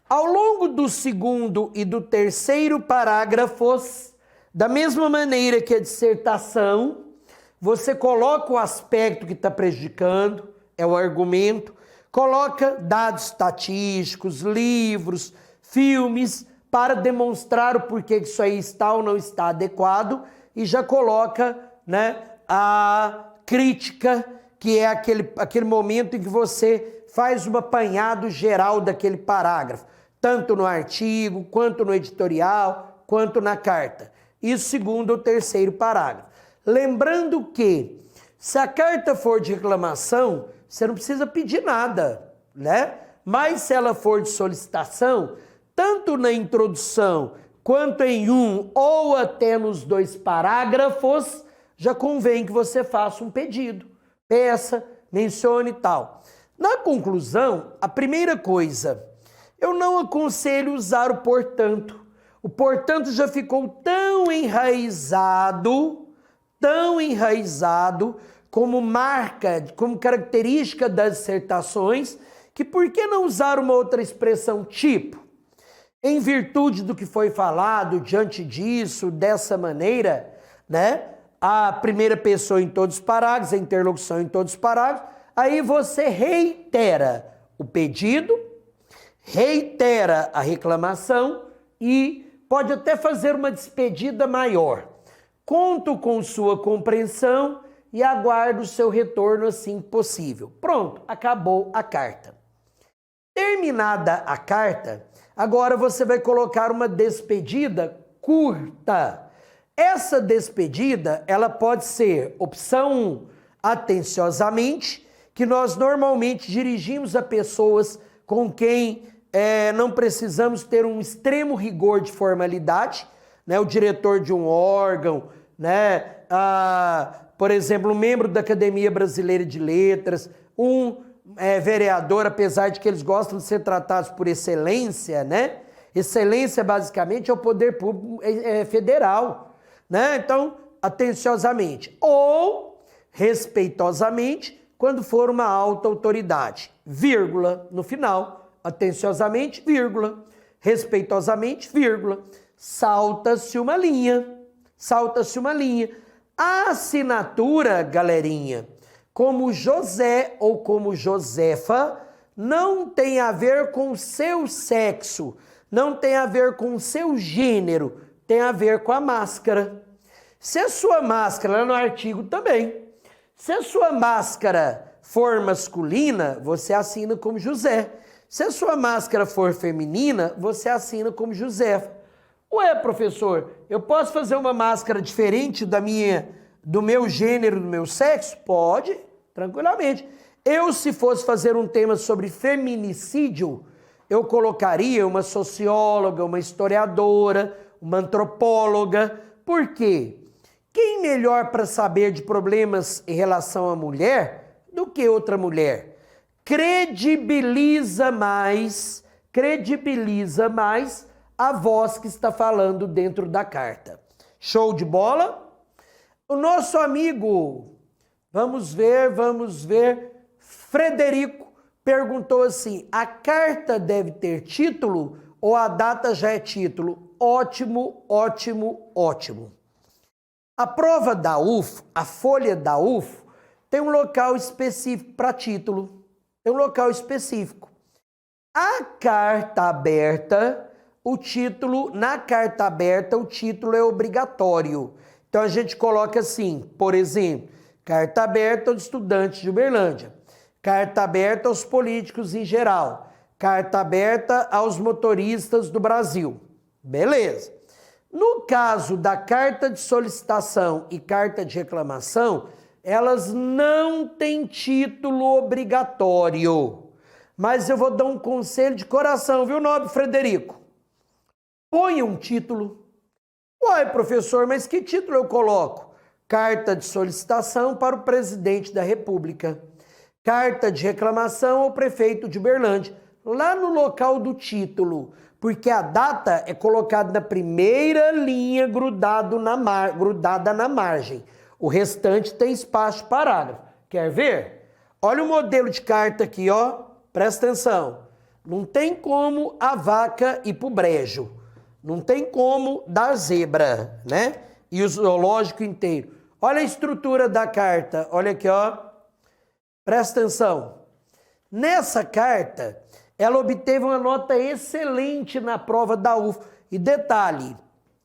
Ao longo do segundo e do terceiro parágrafos, da mesma maneira que a dissertação, você coloca o aspecto que está prejudicando, é o argumento, coloca dados estatísticos, livros, filmes, para demonstrar o porquê que isso aí está ou não está adequado, e já coloca, né, a crítica, que é aquele momento em que você faz um apanhado geral daquele parágrafo, tanto no artigo, quanto no editorial, quanto na carta. Isso segundo o terceiro parágrafo. Lembrando que, se a carta for de reclamação, você não precisa pedir nada, né? Mas se ela for de solicitação, tanto na introdução quanto em um ou até nos 2 parágrafos, já convém que você faça um pedido. Peça, mencione e tal. Na conclusão, a primeira coisa, eu não aconselho usar o portanto. O portanto já ficou tão enraizado como marca, como característica das dissertações, que por que não usar uma outra expressão tipo? Em virtude do que foi falado, diante disso, dessa maneira, né? A primeira pessoa em todos os parágrafos, a interlocução em todos os parágrafos, aí você reitera o pedido, reitera a reclamação e pode até fazer uma despedida maior. Conto com sua compreensão e aguardo o seu retorno assim que possível. Pronto, acabou a carta. Terminada a carta, agora você vai colocar uma despedida curta. Essa despedida, ela pode ser opção 1, atenciosamente, que nós normalmente dirigimos a pessoas com quem não precisamos ter um extremo rigor de formalidade, né? O diretor de um órgão, né? Por exemplo, um membro da Academia Brasileira de Letras, um vereador, apesar de que eles gostam de ser tratados por excelência, né? Excelência, basicamente, é o poder público federal, né? Então, atenciosamente. Ou, respeitosamente, quando for uma alta autoridade. Vírgula no final. Atenciosamente, vírgula. Respeitosamente, vírgula. Salta-se uma linha. Salta-se uma linha. A assinatura, galerinha, como José ou como Josefa, não tem a ver com o seu sexo, não tem a ver com o seu gênero, tem a ver com a máscara. Se a sua máscara, lá no artigo também, se a sua máscara for masculina, você assina como José. Se a sua máscara for feminina, você assina como Josefa. Ué, professor, eu posso fazer uma máscara diferente do meu gênero, do meu sexo? Pode, tranquilamente. Eu, se fosse fazer um tema sobre feminicídio, eu colocaria uma socióloga, uma historiadora, uma antropóloga. Por quê? Quem melhor para saber de problemas em relação à mulher do que outra mulher? Credibiliza mais a voz que está falando dentro da carta. Show de bola? O nosso amigo, vamos ver, Frederico perguntou assim, a carta deve ter título ou a data já é título? Ótimo, ótimo, ótimo. A prova da UFO, a folha da UFO, tem um local específico para título. Tem um local específico. A carta aberta, na carta aberta, o título é obrigatório. Então a gente coloca assim, por exemplo, carta aberta aos estudantes de Uberlândia, carta aberta aos políticos em geral, carta aberta aos motoristas do Brasil. Beleza. No caso da carta de solicitação e carta de reclamação, elas não têm título obrigatório. Mas eu vou dar um conselho de coração, viu, nobre Frederico? Ponha um título. Uai, professor, mas que título eu coloco? Carta de solicitação para o presidente da República. Carta de reclamação ao prefeito de Uberlândia. Lá no local do título, porque a data é colocada na primeira linha grudada na margem. O restante tem espaço de parágrafo. Quer ver? Olha o modelo de carta aqui, ó. Presta atenção. Não tem como a vaca ir pro brejo. Não tem como dar zebra, né? E o zoológico inteiro. Olha a estrutura da carta. Olha aqui, ó. Presta atenção. Nessa carta, ela obteve uma nota excelente na prova da UFO. E detalhe,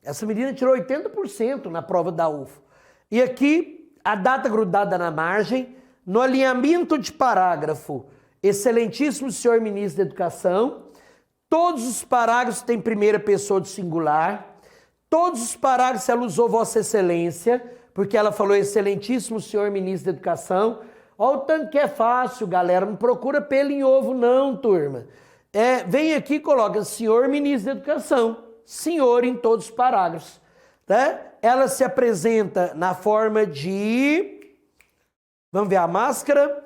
essa menina tirou 80% na prova da UFO. E aqui, a data grudada na margem, no alinhamento de parágrafo, excelentíssimo senhor ministro da Educação, todos os parágrafos têm primeira pessoa do singular, todos os parágrafos ela usou Vossa Excelência, porque ela falou excelentíssimo senhor ministro da Educação. Olha o tanto que é fácil, galera, não procura pelo em ovo não, turma. Vem aqui e coloca senhor ministro da Educação, senhor em todos os parágrafos. Tá? Ela se apresenta na forma de, vamos ver a máscara,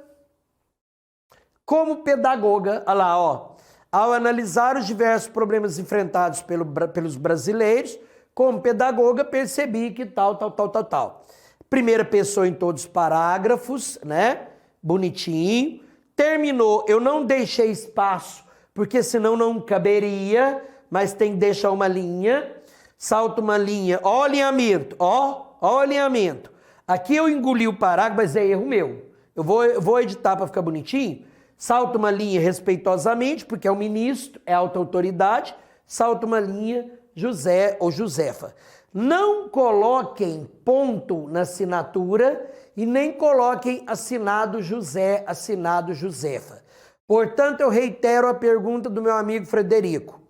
como pedagoga, olha lá, ó. Ao analisar os diversos problemas enfrentados pelos brasileiros, como pedagoga, percebi que tal. Primeira pessoa em todos os parágrafos, né? Bonitinho. Terminou, eu não deixei espaço, porque senão não caberia, mas tem que deixar uma linha. Salta uma linha, ó o alinhamento, ó o alinhamento. Aqui eu engoli o parágrafo, mas é erro meu. Eu vou editar para ficar bonitinho. Salta uma linha respeitosamente, porque é o ministro, é a alta autoridade. Salta uma linha José ou Josefa. Não coloquem ponto na assinatura e nem coloquem assinado José, assinado Josefa. Portanto, eu reitero a pergunta do meu amigo Frederico.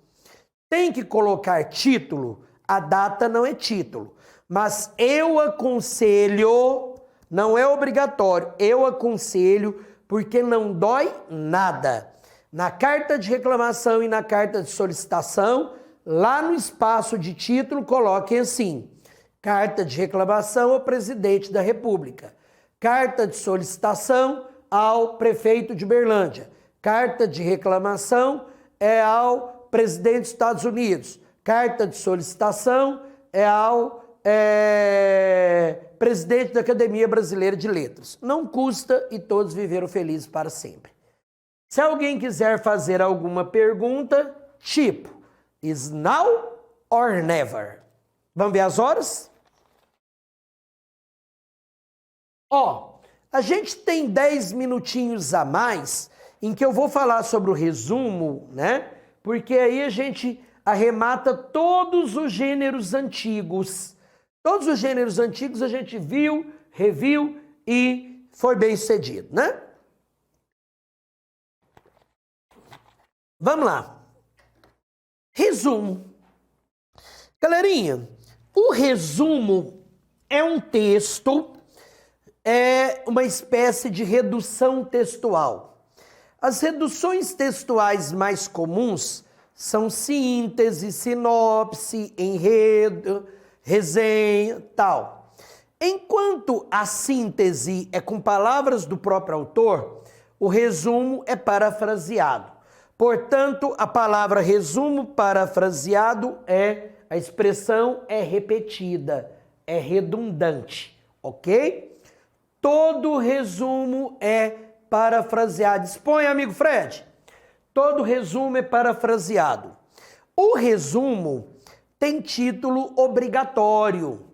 Tem que colocar título? A data não é título. Mas eu aconselho, não é obrigatório, eu aconselho porque não dói nada. Na carta de reclamação e na carta de solicitação, lá no espaço de título, coloquem assim: carta de reclamação ao presidente da República, carta de solicitação ao prefeito de Uberlândia, carta de reclamação é ao presidente dos Estados Unidos, carta de solicitação é ao presidente da Academia Brasileira de Letras. Não custa e todos viveram felizes para sempre. Se alguém quiser fazer alguma pergunta, tipo, is now or never? Vamos ver as horas? Ó, a gente tem 10 minutinhos a mais em que eu vou falar sobre o resumo, né? Porque aí a gente arremata todos os gêneros antigos. Todos os gêneros antigos a gente viu, reviu e foi bem sucedido, né? Vamos lá. Resumo. Galerinha, o resumo é um texto, é uma espécie de redução textual. As reduções textuais mais comuns são síntese, sinopse, enredo, resenha, tal. Enquanto a síntese é com palavras do próprio autor, o resumo é parafraseado. Portanto, a palavra resumo parafraseado a expressão é repetida, é redundante, ok? Todo resumo é parafraseado. Expõe, amigo Fred. Todo resumo é parafraseado. O resumo tem título obrigatório.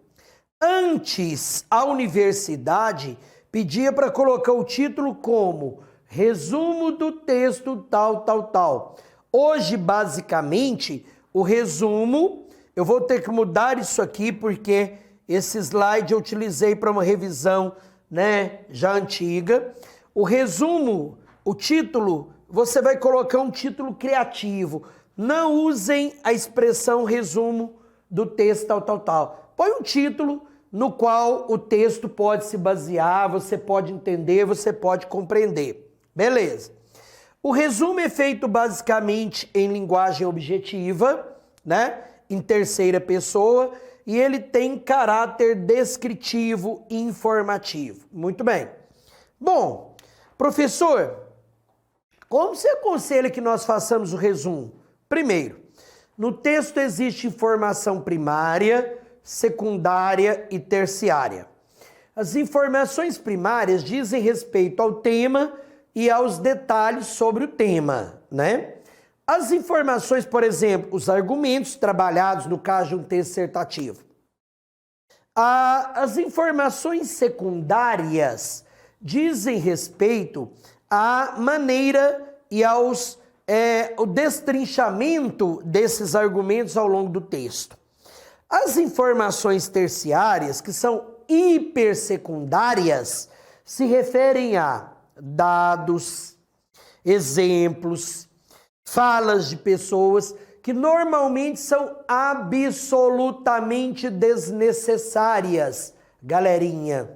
Antes, a universidade pedia para colocar o título como resumo do texto tal. Hoje, basicamente, o resumo, eu vou ter que mudar isso aqui porque esse slide eu utilizei para uma revisão, né, já antiga. O resumo, o título, você vai colocar um título criativo. Não usem a expressão resumo do texto tal. Põe um título no qual o texto pode se basear, você pode entender, você pode compreender. Beleza. O resumo é feito basicamente em linguagem objetiva, né? Em terceira pessoa, e ele tem caráter descritivo e informativo. Muito bem. Bom, professor, como você aconselha que nós façamos o resumo? Primeiro, no texto existe informação primária, secundária e terciária. As informações primárias dizem respeito ao tema e aos detalhes sobre o tema, né? As informações, por exemplo, os argumentos trabalhados no caso de um texto dissertativo. As informações secundárias dizem respeito à maneira e o destrinchamento desses argumentos ao longo do texto. As informações terciárias, que são hipersecundárias, se referem a dados, exemplos, falas de pessoas que normalmente são absolutamente desnecessárias, galerinha,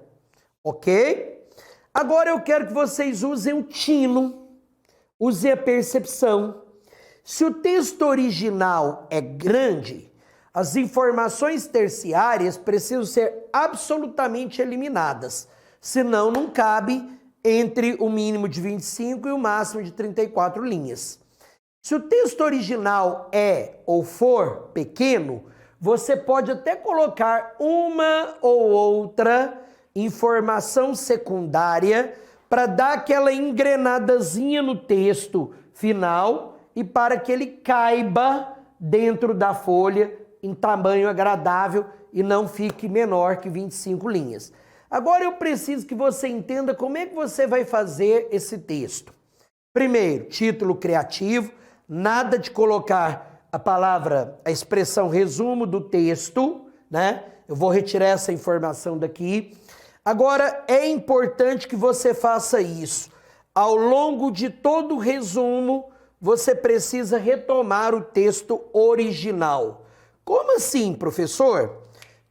ok? Agora eu quero que vocês usem o tino, usem a percepção. Se o texto original é grande, as informações terciárias precisam ser absolutamente eliminadas, senão não cabe entre o mínimo de 25 e o máximo de 34 linhas. Se o texto original é ou for pequeno, você pode até colocar uma ou outra informação secundária para dar aquela engrenadazinha no texto final e para que ele caiba dentro da folha em tamanho agradável e não fique menor que 25 linhas. Agora eu preciso que você entenda como é que você vai fazer esse texto. Primeiro, título criativo, nada de colocar a expressão resumo do texto, né? Eu vou retirar essa informação daqui. Agora, é importante que você faça isso. Ao longo de todo o resumo, você precisa retomar o texto original. Como assim, professor?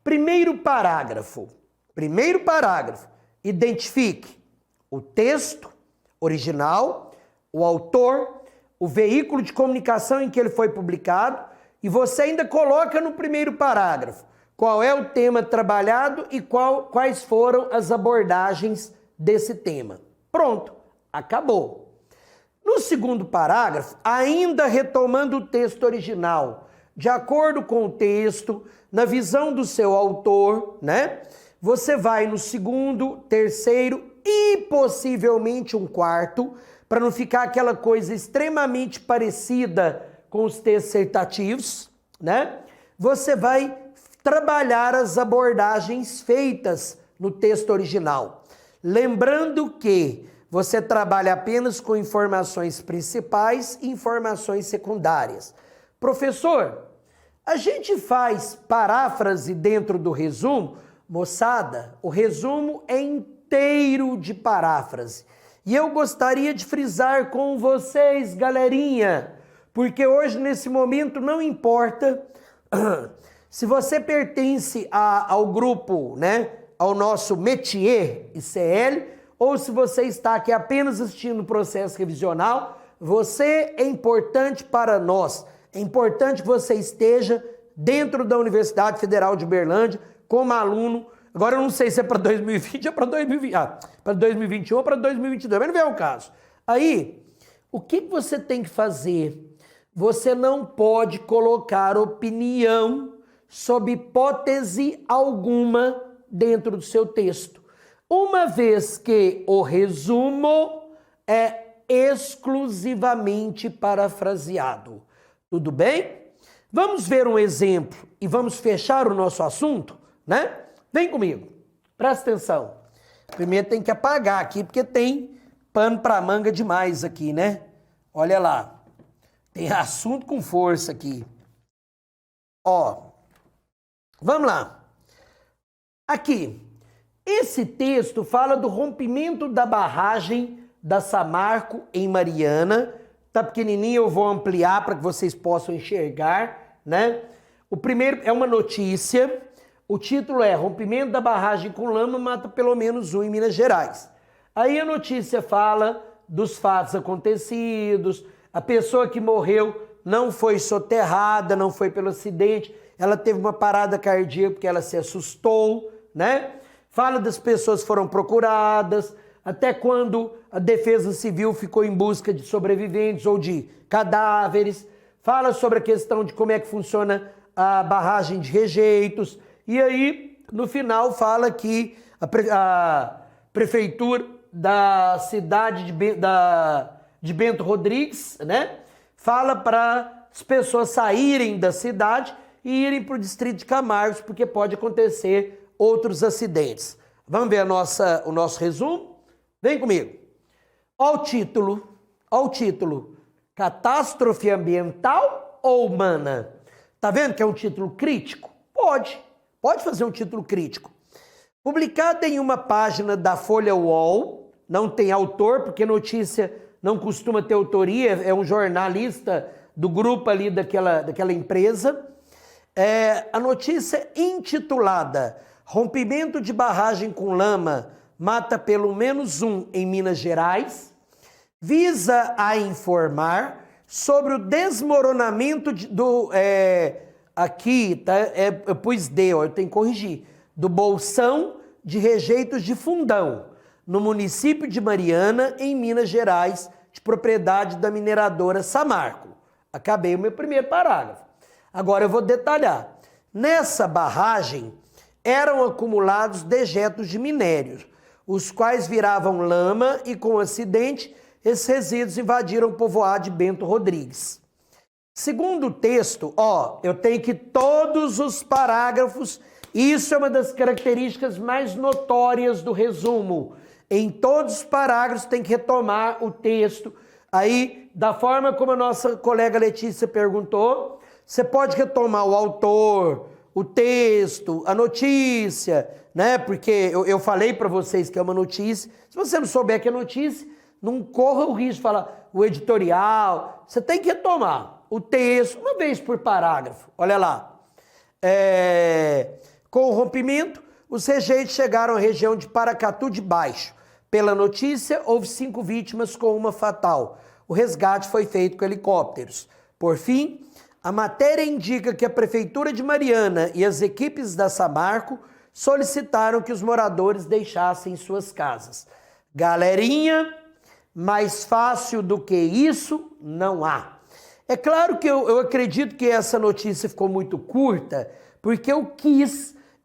Primeiro parágrafo, identifique o texto original, o autor, o veículo de comunicação em que ele foi publicado, e você ainda coloca no primeiro parágrafo qual é o tema trabalhado e quais foram as abordagens desse tema. Pronto, acabou. No segundo parágrafo, ainda retomando o texto original, de acordo com o texto, na visão do seu autor, né? Você vai no segundo, terceiro e possivelmente um quarto, para não ficar aquela coisa extremamente parecida com os textos dissertativos, né? Você vai trabalhar as abordagens feitas no texto original. Lembrando que você trabalha apenas com informações principais e informações secundárias. Professor, a gente faz paráfrase dentro do resumo? Moçada, o resumo é inteiro de paráfrase. E eu gostaria de frisar com vocês, galerinha, porque hoje, nesse momento, não importa se você pertence ao grupo, né, ao nosso métier ICL, ou se você está aqui apenas assistindo o processo revisional, você é importante para nós. É importante que você esteja dentro da Universidade Federal de Uberlândia como aluno. Agora eu não sei se é para 2020 ou para 2020, para 2021 ou para 2022, mas não é o caso. Aí, o que você tem que fazer? Você não pode colocar opinião sob hipótese alguma dentro do seu texto, uma vez que o resumo é exclusivamente parafraseado. Tudo bem? Vamos ver um exemplo e vamos fechar o nosso assunto, né? Vem comigo, presta atenção. Primeiro tem que apagar aqui, porque tem pano para manga demais aqui, né? Olha lá, tem assunto com força aqui. Ó, vamos lá. Aqui, esse texto fala do rompimento da barragem da Samarco em Mariana. Tá pequenininho, eu vou ampliar para que vocês possam enxergar, né? O primeiro é uma notícia. O título é Rompimento da barragem com lama mata pelo menos um em Minas Gerais. Aí a notícia fala dos fatos acontecidos, a pessoa que morreu não foi soterrada, não foi pelo acidente, ela teve uma parada cardíaca porque ela se assustou, né? Fala das pessoas que foram procuradas, até quando a Defesa Civil ficou em busca de sobreviventes ou de cadáveres. Fala sobre a questão de como é que funciona a barragem de rejeitos. E aí, no final, fala que a prefeitura da cidade de Bento Rodrigues, né? Fala para as pessoas saírem da cidade e irem para o distrito de Camargos, porque pode acontecer outros acidentes. Vamos ver o nosso resumo? Vem comigo. Olha o título. Catástrofe ambiental ou humana? Tá vendo que é um título crítico? Pode fazer um título crítico. Publicado em uma página da Folha UOL, não tem autor, porque notícia não costuma ter autoria, é um jornalista do grupo ali daquela empresa. A notícia intitulada Rompimento de barragem com lama mata pelo menos um em Minas Gerais, visa a informar sobre o desmoronamento aqui, tá? Eu pus eu tenho que corrigir, do bolsão de rejeitos de Fundão, no município de Mariana, em Minas Gerais, de propriedade da mineradora Samarco. Acabei o meu primeiro parágrafo. Agora eu vou detalhar. Nessa barragem eram acumulados dejetos de minérios, os quais viravam lama e, com o acidente, esses resíduos invadiram o povoado de Bento Rodrigues. Segundo o texto, eu tenho que todos os parágrafos, isso é uma das características mais notórias do resumo. Em todos os parágrafos tem que retomar o texto. Aí, da forma como a nossa colega Letícia perguntou, você pode retomar o autor, o texto, a notícia, né? Porque eu falei para vocês que é uma notícia. Se você não souber que é notícia, não corra o risco de falar o editorial. Você tem que retomar o texto uma vez por parágrafo. Olha lá. Com o rompimento, os rejeitos chegaram à região de Paracatu de Baixo. Pela notícia, houve 5 vítimas com uma fatal. O resgate foi feito com helicópteros. Por fim, a matéria indica que a Prefeitura de Mariana e as equipes da Samarco solicitaram que os moradores deixassem suas casas. Galerinha, mais fácil do que isso, não há. É claro que eu acredito que essa notícia ficou muito curta, porque eu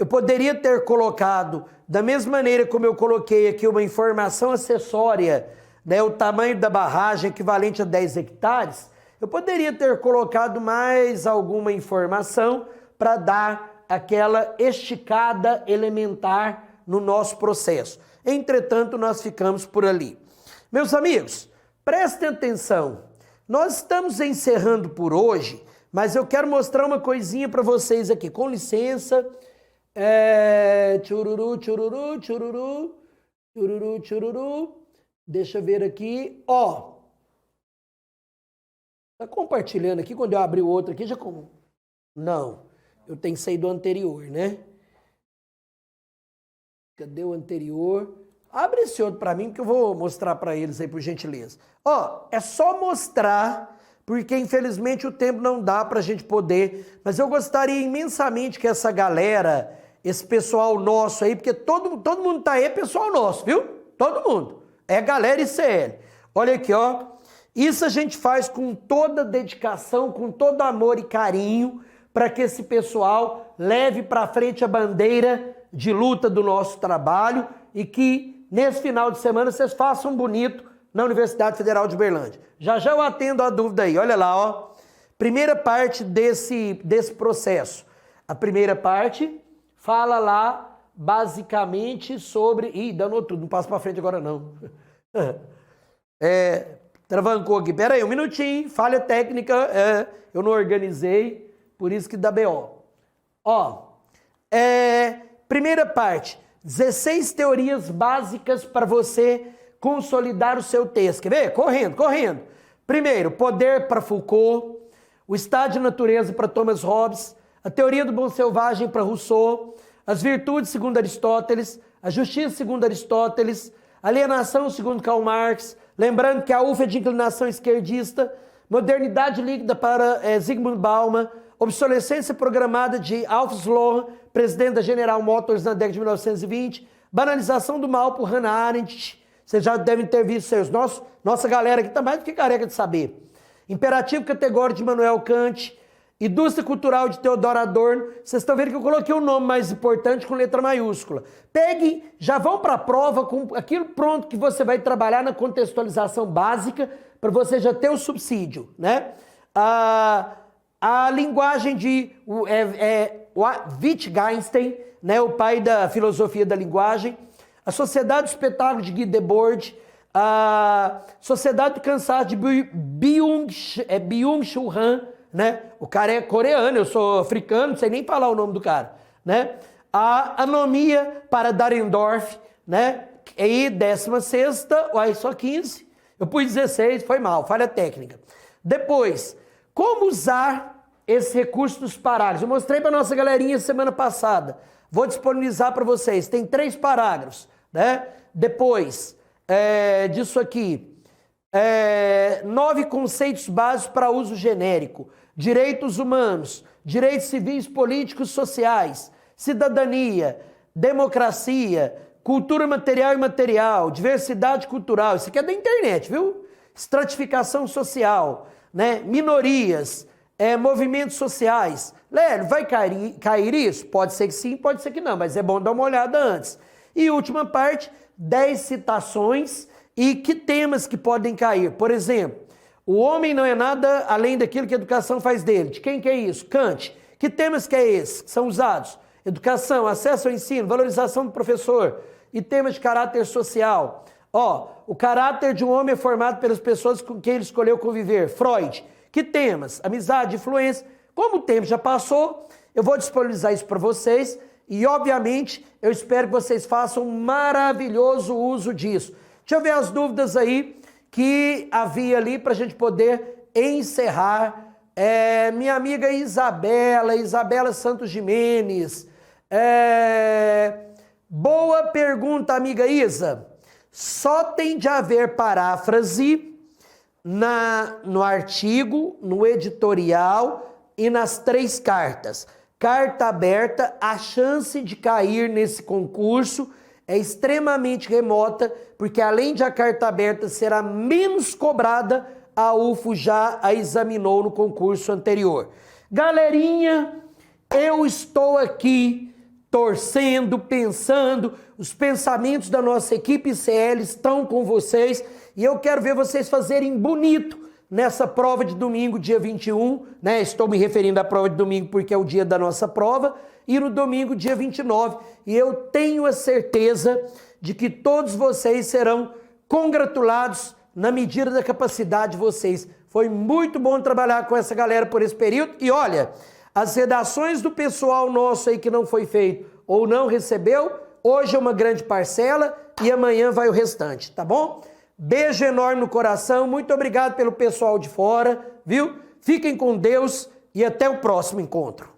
poderia ter colocado, da mesma maneira como eu coloquei aqui uma informação acessória, né, o tamanho da barragem equivalente a 10 hectares, eu poderia ter colocado mais alguma informação para dar aquela esticada elementar no nosso processo. Entretanto, nós ficamos por ali. Meus amigos, prestem atenção. Nós estamos encerrando por hoje, mas eu quero mostrar uma coisinha para vocês aqui. Com licença. Tchururu, tchururu, tchururu, tchururu, tchururu. Deixa eu ver aqui. Tá compartilhando aqui. Quando eu abrir o outro aqui, Não, eu tenho que sair do anterior, né? Cadê o anterior? Abre esse outro para mim, que eu vou mostrar para eles aí, por gentileza. É só mostrar, porque infelizmente o tempo não dá para a gente poder, mas eu gostaria imensamente que essa galera, esse pessoal nosso aí, porque todo mundo tá aí, é pessoal nosso, viu? Todo mundo. É galera ICL. Olha aqui, Isso a gente faz com toda dedicação, com todo amor e carinho, para que esse pessoal leve para frente a bandeira de luta do nosso trabalho e que nesse final de semana vocês façam bonito na Universidade Federal de Uberlândia. Já eu atendo a dúvida aí. Olha lá, Primeira parte desse processo. A primeira parte fala lá basicamente sobre... danou tudo, não passa para frente agora não. Travancou aqui. Pera aí, um minutinho. Falha técnica. Eu não organizei, por isso que dá BO. Primeira parte. 16 teorias básicas para você consolidar o seu texto. Quer ver? Correndo. Primeiro, poder para Foucault, o estado de natureza para Thomas Hobbes, a teoria do bom selvagem para Rousseau, as virtudes segundo Aristóteles, a justiça segundo Aristóteles, alienação segundo Karl Marx, lembrando que a UF é de inclinação esquerdista, modernidade líquida para Zygmunt Bauman, obsolescência programada de Alf Sloan, presidente da General Motors na década de 1920, banalização do mal por Hannah Arendt, vocês já devem ter visto seus. Nossa galera aqui está mais do que careca de saber. Imperativo categórico de Immanuel Kant, Indústria Cultural de Theodor Adorno. Vocês estão vendo que eu coloquei o nome mais importante com letra maiúscula. Peguem, já vão para a prova com aquilo pronto que você vai trabalhar na contextualização básica para você já ter o subsídio, né? A linguagem de Wittgenstein, né, o pai da filosofia da linguagem, a Sociedade do Espetáculo de Guy Debord, a Sociedade do Cansaço de Byung-Chul Han, né? O cara é coreano, eu sou africano, não sei nem falar o nome do cara, né? A Anomia para Dahrendorf, né? E 16ª, olha só 15, eu pus 16, foi mal, falha técnica. Depois, como usar esse recurso dos parágrafos? Eu mostrei para nossa galerinha semana passada, vou disponibilizar para vocês, tem 3 parágrafos, né? Depois disso aqui, 9 conceitos básicos para uso genérico: direitos humanos, direitos civis, políticos, sociais, cidadania, democracia, cultura material e imaterial, diversidade cultural, isso aqui é da internet, viu? Estratificação social, né? Minorias, movimentos sociais. Lélio, vai cair isso? Pode ser que sim, pode ser que não, mas é bom dar uma olhada antes. E última parte, 10 citações e que temas que podem cair. Por exemplo, o homem não é nada além daquilo que a educação faz dele. De quem que é isso? Kant. Que temas que é esse que são usados? Educação, acesso ao ensino, valorização do professor e temas de caráter social. O caráter de um homem é formado pelas pessoas com quem ele escolheu conviver. Freud. Que temas? Amizade, influência. Como o tempo já passou, eu vou disponibilizar isso para vocês e, obviamente, eu espero que vocês façam um maravilhoso uso disso. Deixa eu ver as dúvidas aí que havia ali para a gente poder encerrar. Minha amiga Isabela Santos Jimenez. Boa pergunta, amiga Isa. Só tem de haver paráfrase no artigo, no editorial e nas 3 cartas. Carta aberta, a chance de cair nesse concurso é extremamente remota, porque além de a carta aberta será menos cobrada, a UFO já a examinou no concurso anterior. Galerinha, eu estou aqui torcendo, pensando, os pensamentos da nossa equipe ICL estão com vocês e eu quero ver vocês fazerem bonito nessa prova de domingo, dia 21, né? Estou me referindo à prova de domingo porque é o dia da nossa prova, e no domingo, dia 29. E eu tenho a certeza de que todos vocês serão congratulados na medida da capacidade de vocês. Foi muito bom trabalhar com essa galera por esse período. E olha, as redações do pessoal nosso aí que não foi feito ou não recebeu, hoje é uma grande parcela e amanhã vai o restante, tá bom? Beijo enorme no coração, muito obrigado pelo pessoal de fora, viu? Fiquem com Deus e até o próximo encontro.